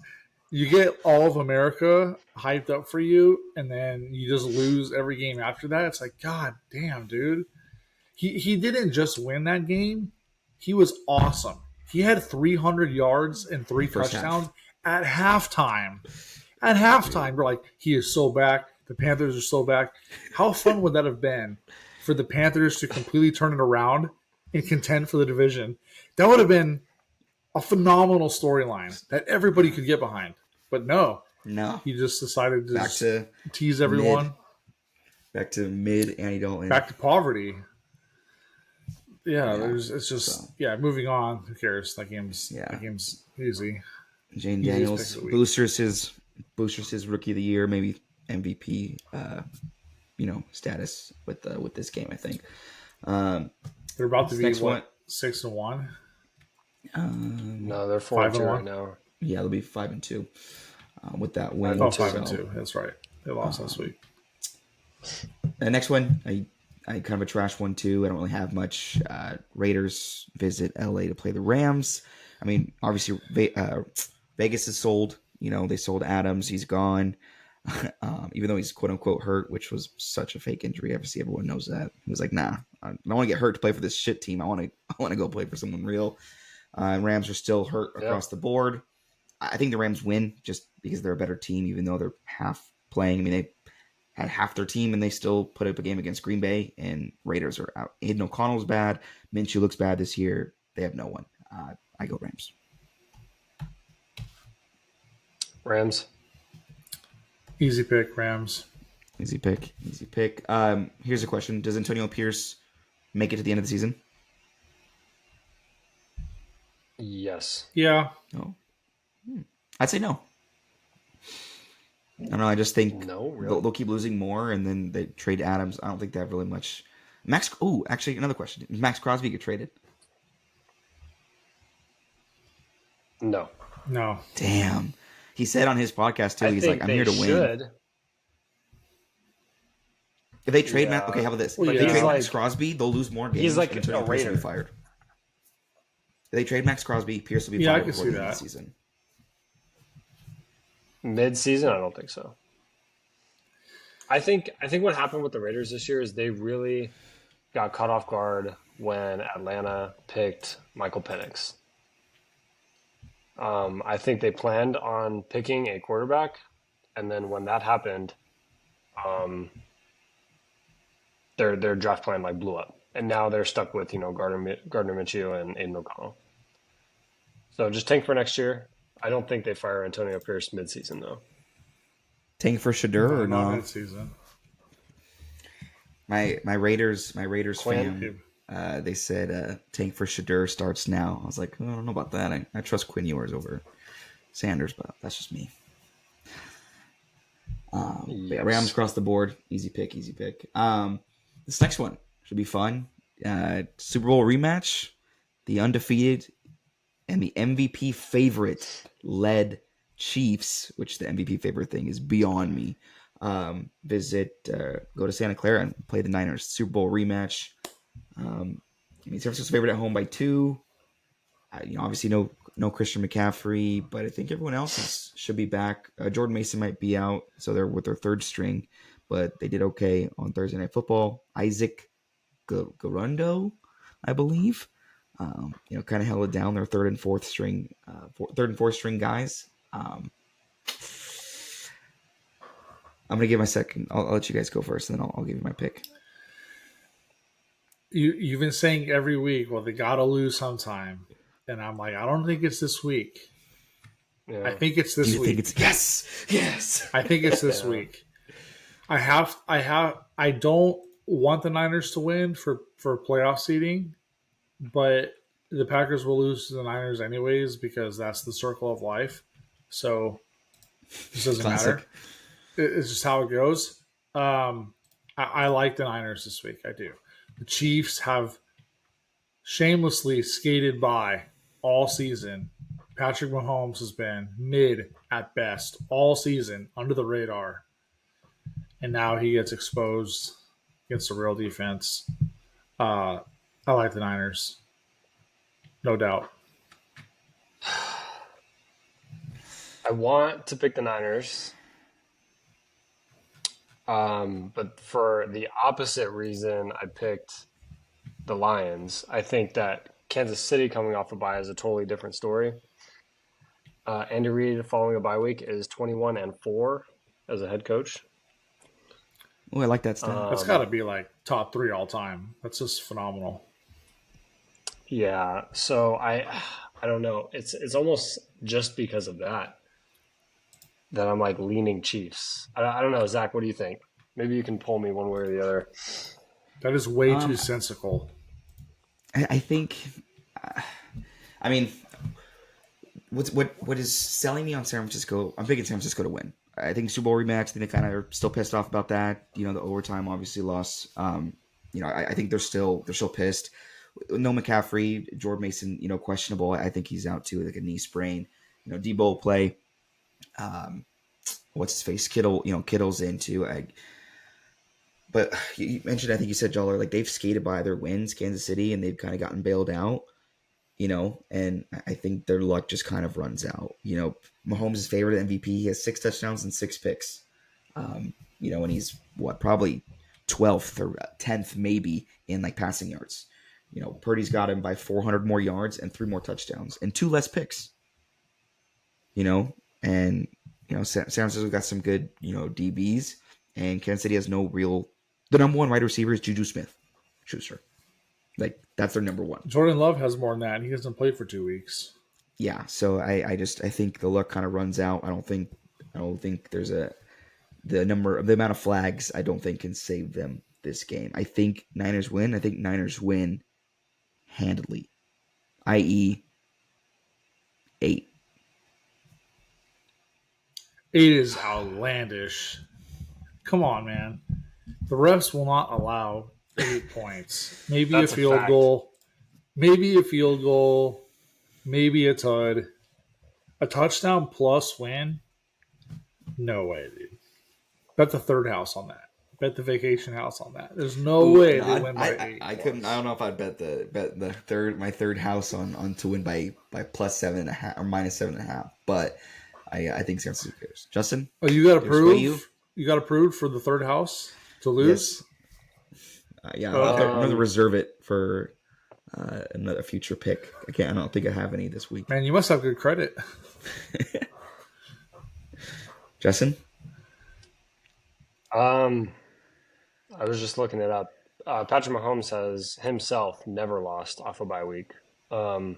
You get all of America hyped up for you, and then you just lose every game after that. It's like, God damn, dude. He didn't just win that game. He was awesome. He had 300 yards and 3 First touchdowns at halftime. At halftime, we're like, he is so back. The Panthers are so back. How fun would that have been for the Panthers to completely turn it around and contend for the division? That would have been a phenomenal storyline that everybody could get behind. But no, No, he just decided to back just to tease everyone. mid Andy Dalton. Back to poverty. Yeah, Yeah, it's just so. moving on. Who cares? That game's easy. Jane Easiest Daniels pick of the week. boosters his rookie of the year, maybe MVP, status with this game. I think. They're about to be Next what 6-1. No, they're 4-2 5-1? right now. Yeah, they'll be 5-2 with that win. Oh, two. 5-2. That's right. They lost last week. The next one, I kind of a trash one too. I don't really have much. Raiders visit LA to play the Rams. I mean, obviously, Vegas is sold. They sold Adams. He's gone. Even though he's quote unquote hurt, which was such a fake injury. Obviously, everyone knows that. He was like, "Nah, I don't want to get hurt to play for this shit team. I want to go play for someone real." Rams are still hurt across the board. I think the Rams win just because they're a better team, even though they're half playing. I mean, they had half their team and they still put up a game against Green Bay, and Raiders are out. Aiden O'Connell's bad. Minshew looks bad this year. They have no one. I go Rams. Rams. Easy pick, Rams. Easy pick. Here's a question. Does Antonio Pierce make it to the end of the season? Yes. Yeah. No. I'd say no. I don't know. I just think No, really? they'll keep losing more, and then they trade Adams. I don't think they have really much. Max. Oh, actually, another question. Does Max Crosby get traded? No. No. Damn. He said on his podcast too. I He's think like, "I'm they here to win." should. If they trade Matt, Yeah. okay, how about this? Well, If yeah. they trade He's Max like- Crosby, they'll lose more games. he's like and Antonio a Pierce will be Raider. fired. If they trade Max Crosby, Pierce will be Yeah, I fired can before see the end of that. the season. Mid-season, I don't think so. I think what happened with the Raiders this year is they really got caught off guard when Atlanta picked Michael Penix. I think they planned on picking a quarterback, and then when that happened, their draft plan blew up, and now they're stuck with Gardner Minshew and Aiden O'Connell. So just tank for next year. I don't think they fire Antonio Pierce mid-season though. Tank for Shadur or not no? mid-season. My Raiders Quinn? fam, they said tank for Shadur starts now. I was like, I don't know about that. I trust Quinn Ewers over Sanders, but that's just me. But yeah, Yes. Rams across the board, easy pick. This next one should be fun. Super Bowl rematch, the undefeated and the MVP favorite led Chiefs, which the MVP favorite thing is beyond me. Go to Santa Clara and play the Niners. Super Bowl rematch. San Francisco's favorite at home by 2. Obviously no Christian McCaffrey, but I think everyone else should be back. Jordan Mason might be out, so they're with their third string, but they did okay on Thursday Night Football. Isaac Garundo, I believe, kind of held it down. Their third and fourth string guys. Um, I'm gonna give my second. I'll let you guys go first, and then I'll give you my pick. You've been saying every week, well, they got to lose sometime. And I'm like, I don't think it's this week. Yeah. I think it's Do this you week. think it's yes? I think it's this Yeah. week. I don't want the Niners to win for playoff seeding, but the Packers will lose to the Niners anyways because that's the circle of life. So it doesn't Classic. matter. It's just how it goes. I like the Niners this week. I do. The Chiefs have shamelessly skated by all season. Patrick Mahomes has been mid at best all season, under the radar. And now he gets exposed against a real defense. I like the Niners. No doubt. I want to pick the Niners. But for the opposite reason, I picked the Lions. I think that Kansas City coming off a bye is a totally different story. Andy Reid, following a bye week, is 21-4 as a head coach. Oh, I like that stat. That's got to be like top 3 all time. That's just phenomenal. Yeah, so I don't know. It's almost just because of that I'm like leaning Chiefs. I don't know, Zach. What do you think? Maybe you can pull me one way or the other. That is way too sensical. I think. I mean, what is selling me on San Francisco? I'm picking San Francisco to win. I think Super Bowl rematch. I think they kind of are still pissed off about that. You know, the overtime obviously loss. I think they're still pissed. No McCaffrey, Jordan Mason, questionable. I think he's out too, like a knee sprain. Debo will play. What's his face? Kittle's in too. But you mentioned, I think you said, Joller, like they've skated by their wins, Kansas City, and they've kind of gotten bailed out. And I think their luck just kind of runs out. Mahomes is favored at MVP. He has 6 touchdowns and 6 picks. And he's probably 12th or 10th maybe in like passing yards. Purdy's got him by 400 more yards and 3 more touchdowns and 2 less picks. And San Francisco got some good DBs, and Kansas City has no real. The number 1 wide receiver is Juju Smith-Schuster. Like that's their number 1. Jordan Love has more than that. And he hasn't played for 2 weeks. Yeah, so I think the luck kind of runs out. I don't think there's the amount of flags I don't think can save them this game. I think Niners win. I think Niners win handedly, i.e. 8. 8 is outlandish. Come on, man. The refs will not allow 8 points. Maybe That's a a field fact. goal. Maybe a field goal. Maybe a TUD. A touchdown plus win? No way, dude. Bet the third house on that. Bet the vacation house on that. There's no way they win by 8. I couldn't. I don't know if I'd bet my third house on to win by plus 7.5 or minus 7.5. But I think San Francisco cares. Justin, Oh, you got to Sway prove? You got to prove for the third house to lose? yeah, Oh, I'm okay. gonna reserve it for another future pick. I don't think I have any this week. Man, you must have good credit. Justin, I was just looking it up. Patrick Mahomes has himself never lost off a bye week. I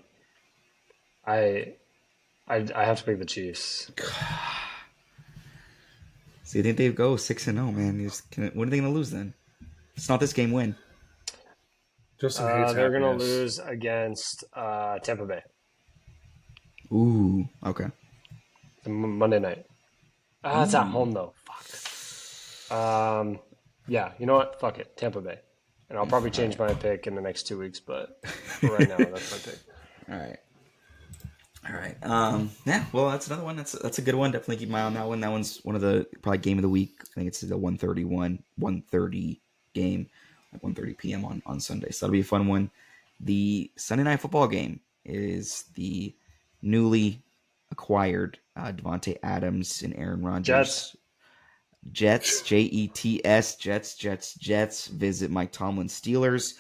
have to pick the Chiefs. so you think they go 6-0, man? When are they gonna lose then? It's not this game win. Justin hates They're going to happiness. lose against Tampa Bay. Ooh, okay. Monday night. It's at home though. Fuck. Yeah, you know what? Fuck it. Tampa Bay. And I'll probably change my pick in the next 2 weeks, but for right now, that's my pick. All right. Yeah. Well, that's another one. That's a good one. Definitely keep an eye on that one. That one's one of the probably game of the week. I think it's the 1:30 game, like 1:30 p.m. on Sunday. So that'll be a fun one. The Sunday night football game is the newly acquired Devontae Adams and Aaron Rodgers. Jets, Jets, Jets. Visit Mike Tomlin's Steelers.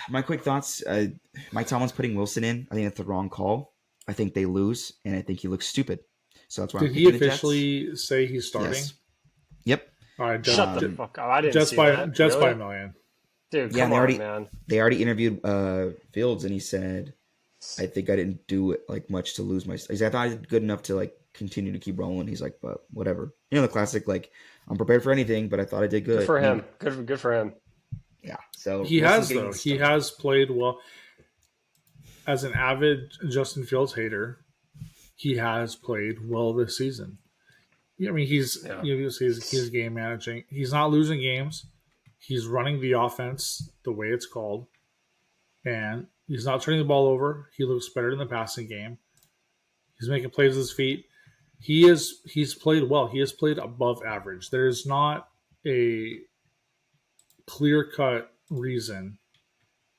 My quick thoughts. Mike Tomlin's putting Wilson in. I think that's the wrong call. I think they lose, and I think he looks stupid. So that's why Did I'm he picking the Jets. officially say he's starting? Yes. Yep. All right, Shut the fuck up! I didn't see that. Jets by Really? a million. Dude, Yeah, come and on, man. they already interviewed Fields, and he said, "I think I didn't do it like much to lose my. He's like, I thought I did good enough to like continue to keep rolling." He's like, "But whatever." You know the classic, like, I'm prepared for anything, but I thought I did good. Good for I mean, him. Good for him. yeah. So He Wilson's has getting though. the He start. has played well. As an avid Justin Fields hater, he has played well this season. I mean, Yeah. he's game managing. He's not losing games. He's running the offense the way it's called, and he's not turning the ball over. He looks better in the passing game. He's making plays with his feet. He's played well. He has played above average. There's not a clear cut reason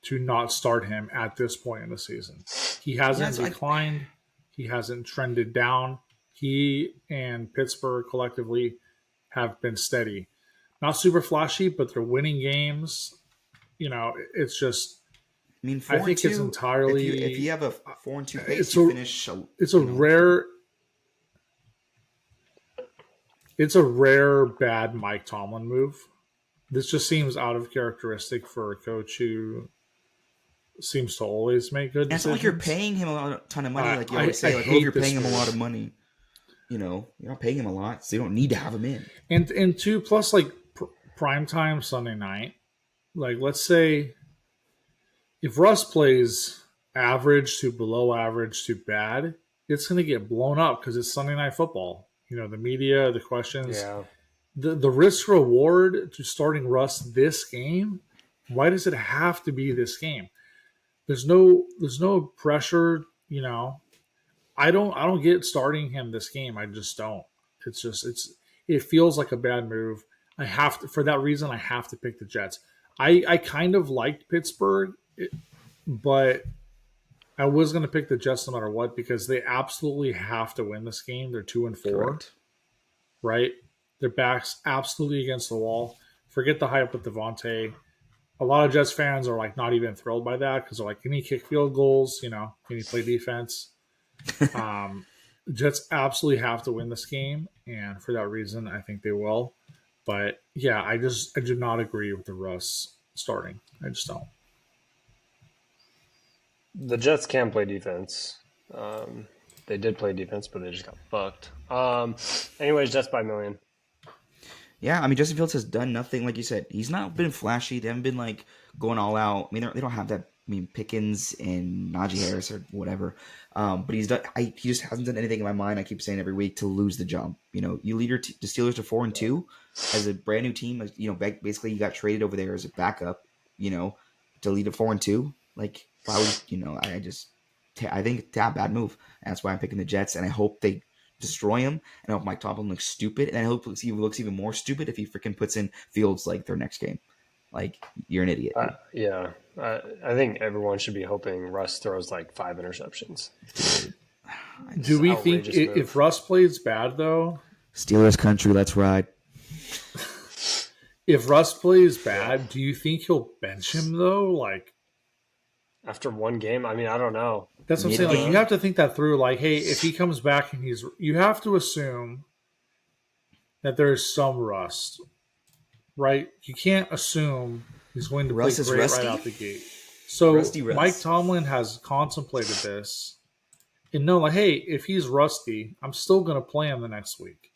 to not start him at this point in the season. He hasn't declined. He hasn't trended down. He and Pittsburgh collectively have been steady. Not super flashy, but they're winning games. You know, it's just I mean, I think 4-2, it's entirely if you have a 4-2 pace, it's you a- finish. it's a rare bad Mike Tomlin move. This just seems out of characteristic for a coach who seems to always make good It's decisions. not like you're paying him a ton of money, like you always say. I Like, hate you're this paying him a move. lot of money. You know, you're not paying him a lot, so you don't need to have him in. And two plus like prime time Sunday night. Like let's say if Russ plays average to below average to bad, it's going to get blown up because it's Sunday night football. You know, the media, the questions, Yeah. the risk reward to starting Russ this game. Why does it have to be this game? There's no pressure. You know, I don't get starting him this game. I just don't. It feels like a bad move. I have to, for that reason, I have to pick the Jets. I kind of liked Pittsburgh, but I was going to pick the Jets no matter what because they absolutely have to win this game. They're 2-4, Correct. right? Their backs absolutely against the wall. Forget the hype with Devontae. A lot of Jets fans are like not even thrilled by that because they're like, can he kick field goals? You know, can he play defense? Jets absolutely have to win this game, and for that reason, I think they will. But yeah, I do not agree with the Russ starting. I just don't. The Jets can play defense. They did play defense, but they just got fucked. Anyways, Jets by a million. Yeah, I mean, Justin Fields has done nothing. Like you said, he's not been flashy. They haven't been like going all out. I mean, they don't have that. I mean, Pickens and Najee Harris or whatever. But he's done. He just hasn't done anything in my mind. I keep saying every week to lose the job. You know, you lead the Steelers to 4-2 as a brand new team. You know, basically you got traded over there as a backup. You know, to lead to 4-2. Like, why would you know? I think it's a bad move. That's why I'm picking the Jets, and I hope they destroy him. And I hope Mike Tomlin looks stupid, and I hope he looks even more stupid if he freaking puts in Fields like their next game. Like, you're an idiot. Yeah. I think everyone should be hoping Russ throws like 5 interceptions. Do we think outrageous move. if Russ plays bad though? Steelers country, let's ride. If Russ plays bad, do you think he'll bench him though? Like After one game, I mean, I don't know. that's what I'm saying. Like you have to think that through. Like, hey, if he comes back and you have to assume that there's some rust, right? You can't assume he's going to Russ play is great rusty? right out the gate. So Rusty Russ. Mike Tomlin has contemplated this and know, like, hey, if he's rusty, I'm still going to play him the next week.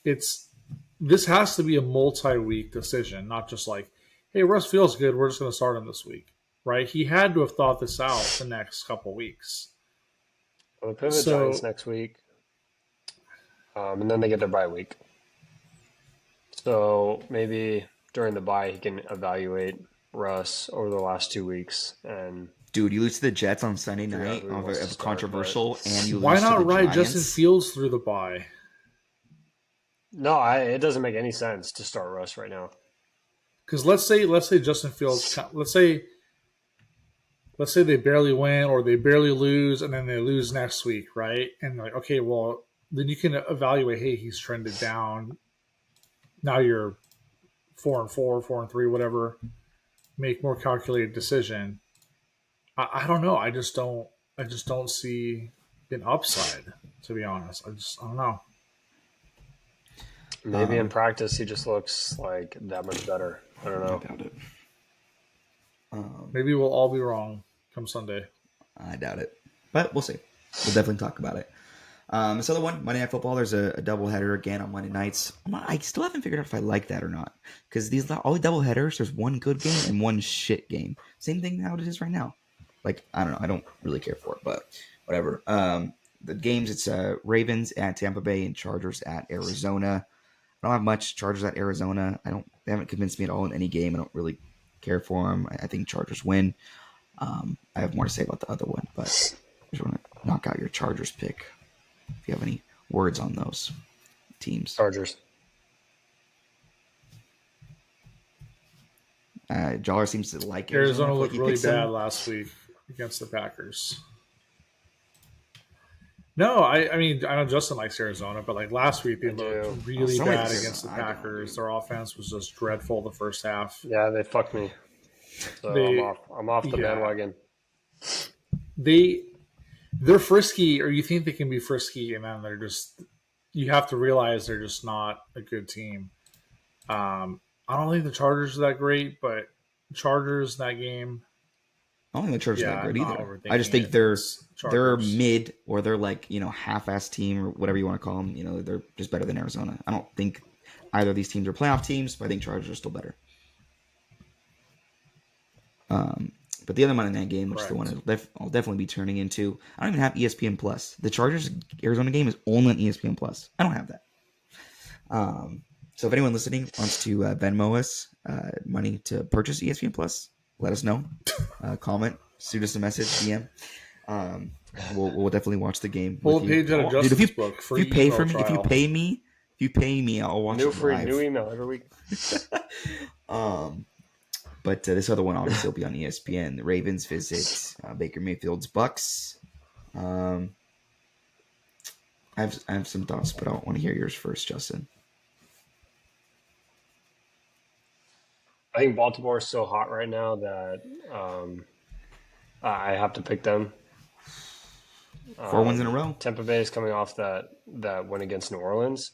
This has to be a multi-week decision, not just like, hey, Russ feels good, we're just going to start him this week, right? He had to have thought this out the next couple weeks. Well, they play the Giants next week, and then they get their bye week. So maybe during the bye, he can evaluate Russ over the last 2 weeks. And Dude, you lose to the Jets on Sunday Figure out night who he of wants to a start, controversial, and you lose Why to not the ride Giants. Justin Fields through the bye? no, it doesn't make any sense to start Russ right now. Because let's say Justin Fields, let's say they barely win or they barely lose, and then they lose next week, right? And like, okay, well, then you can evaluate. Hey, he's trended down. Now you're 4-4, 4-3, whatever. Make more calculated decision. I don't know. I just don't see an upside. To be honest, I don't know. Maybe in practice he just looks like that much better. I don't I know. doubt it. Maybe we'll all be wrong come Sunday. I doubt it, but we'll see. We'll definitely talk about it. This other one, Monday Night Football. There's a doubleheader again on Monday nights. I still haven't figured out if I like that or not because these all the doubleheaders. There's one good game and one shit game. Same thing how it is right now. Like I don't know. I don't really care for it, but whatever. The games it's Ravens at Tampa Bay and Chargers at Arizona. I don't have much Chargers at Arizona. They haven't convinced me at all in any game. I don't really care for them. I think Chargers win. I have more to say about the other one, but I just want to knock out your Chargers pick. If you have any words on those teams. Chargers. Jaller seems to like Arizona looked He really picks bad them. last week against the Packers. No, I mean I know Justin likes Arizona, but like last week they I do. looked really somebody bad likes against the Arizona. I don't, Packers. dude. Their offense was just dreadful the first half. Yeah, they fucked me. So They- I'm off the yeah. bandwagon. They're frisky, or you think they can be frisky, and then you have to realize they're just not a good team. I don't think the Chargers are that great, but Chargers that game. I don't think the Chargers are Yeah, that good I'm not either. overthinking I just think it. they're It's Chargers. mid or they're like half-ass team or whatever you want to call them. They're just better than Arizona. I don't think either of these teams are playoff teams, but I think Chargers are still better. But the other Monday night game, which is the one I'll definitely be turning into, I don't even have ESPN Plus. The Chargers Arizona game is only on ESPN Plus. I don't have that. So if anyone listening wants to Venmo us money to purchase ESPN Plus, let us know. Comment, shoot us a message, DM. We'll definitely watch the game. Pull a with you. page out of Dude, Justin's book. if Free you pay email for me, trial. if you pay me, I'll watch it live. New email every week. But this other one obviously will be on ESPN. The Ravens visit Baker Mayfield's Bucks. I have some thoughts, but I want to hear yours first, Justin. I think Baltimore is so hot right now that I have to pick them. 4 wins in a row. Tampa Bay is coming off that win against New Orleans,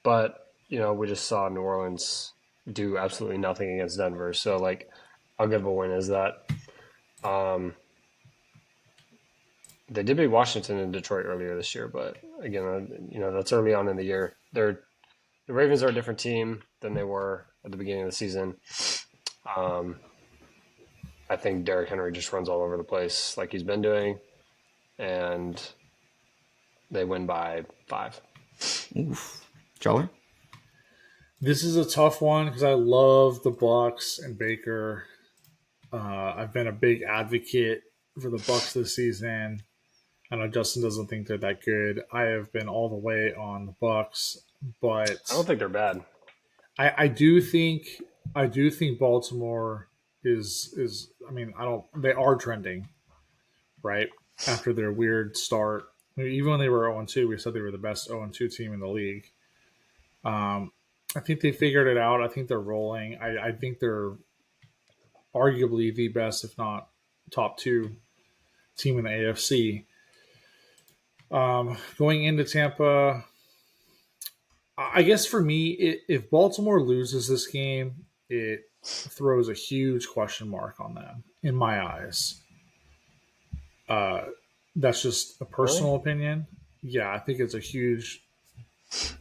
but we just saw New Orleans do absolutely nothing against Denver. So like, I'll give a win as that. They did beat Washington and Detroit earlier this year, but again, that's early on in the year. The Ravens are a different team than they were at the beginning of the season. I think Derrick Henry just runs all over the place like he's been doing, and they win by 5. Oof. Joller? This is a tough one because I love the Bucks and Baker. I've been a big advocate for the Bucks this season. I know Justin doesn't think they're that good. I have been all the way on the Bucks, but I don't think they're bad. I do think Baltimore is they are trending, right? After their weird start. I mean, even when they were 0-2, we said they were the best 0-2 team in the league. I think they figured it out. I think they're rolling. I think they're arguably the best, if not top 2 team in the AFC. Going into Tampa, I guess for me, if Baltimore loses this game, it throws a huge question mark on them, in my eyes. That's just a personal opinion. Yeah, I think it's a huge,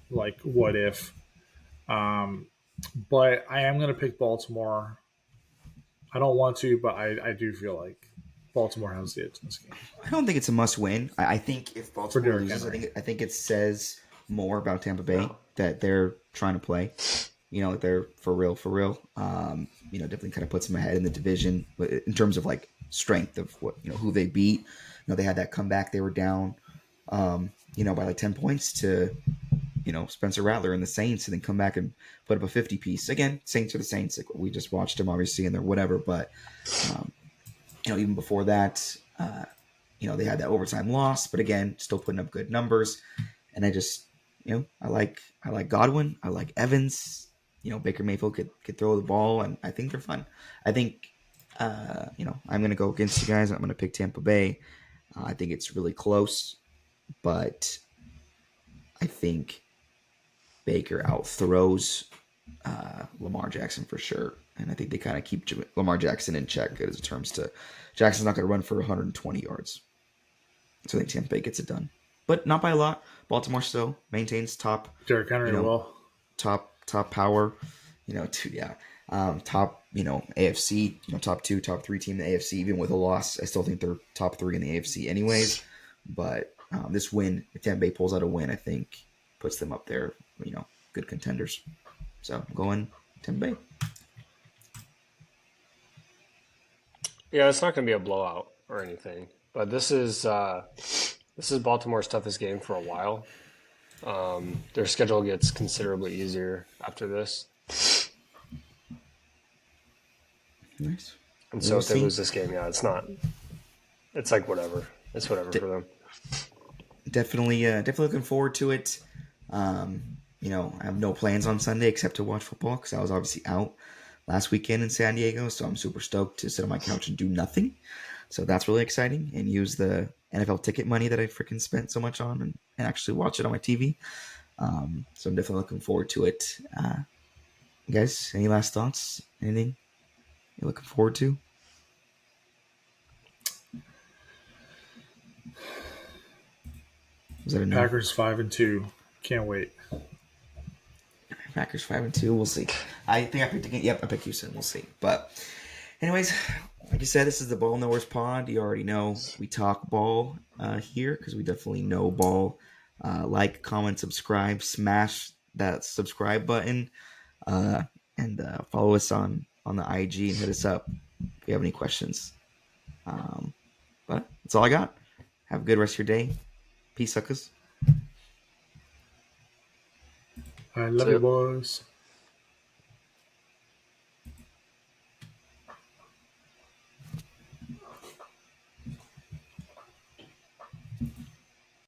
what if? But I am going to pick Baltimore. I don't want to, but I do feel like Baltimore has the edge in this game. I don't think it's a must win. I think if Baltimore Derrick loses, Henry. I think it says more about Tampa Bay that they're trying to play. Like they're for real. Definitely kind of puts them ahead in the division in terms of like strength of what who they beat. They had that comeback. They were down, by like 10 points to Spencer Rattler and the Saints, and then come back and put up a 50 piece. Again, Saints are the Saints. Like, we just watched them obviously and they're whatever, but even before that, they had that overtime loss, but again, still putting up good numbers. And I just, I like Godwin. I like Evans. Baker Mayfield could throw the ball, and I think they're fun. I think, I'm going to go against you guys. I'm going to pick Tampa Bay. I think it's really close, but I think Baker outthrows Lamar Jackson for sure. And I think they kind of keep Lamar Jackson in check as terms to Jackson's not going to run for 120 yards. So I think Tampa Bay gets it done. But not by a lot. Baltimore still maintains top, Derrick Henry will. top power, top, AFC, top 2, top 3 team in the AFC. Even with a loss, I still think they're top 3 in the AFC anyways. But this win, if Tampa Bay pulls out a win, I think puts them up there, good contenders. So I'm going Tampa Bay. Yeah, it's not going to be a blowout or anything, but this is Baltimore's toughest game for a while. Their schedule gets considerably easier after this, Nice. and so We'll if they see. lose this game, yeah, it's not. It's like whatever. It's whatever for them. Definitely looking forward to it. I have no plans on Sunday except to watch football because I was obviously out last weekend in San Diego, so I'm super stoked to sit on my couch and do nothing. So that's really exciting, and use the NFL ticket money that I freaking spent so much on and actually watch it on my TV. So I'm definitely looking forward to it. Guys, any last thoughts? Anything you're looking forward to? Was that a no? Packers 5-2. Can't wait. Packers 5-2. We'll see. I think I picked again. Yep, I picked Houston. We'll see. But, anyways, like I said, this is the Ball Knowers Pod. You already know we talk ball here because we definitely know ball. Like, comment, subscribe, smash that subscribe button, and follow us on the IG and hit us up if you have any questions. But that's all I got. Have a good rest of your day. Peace, suckers. I love See you, ya. boys.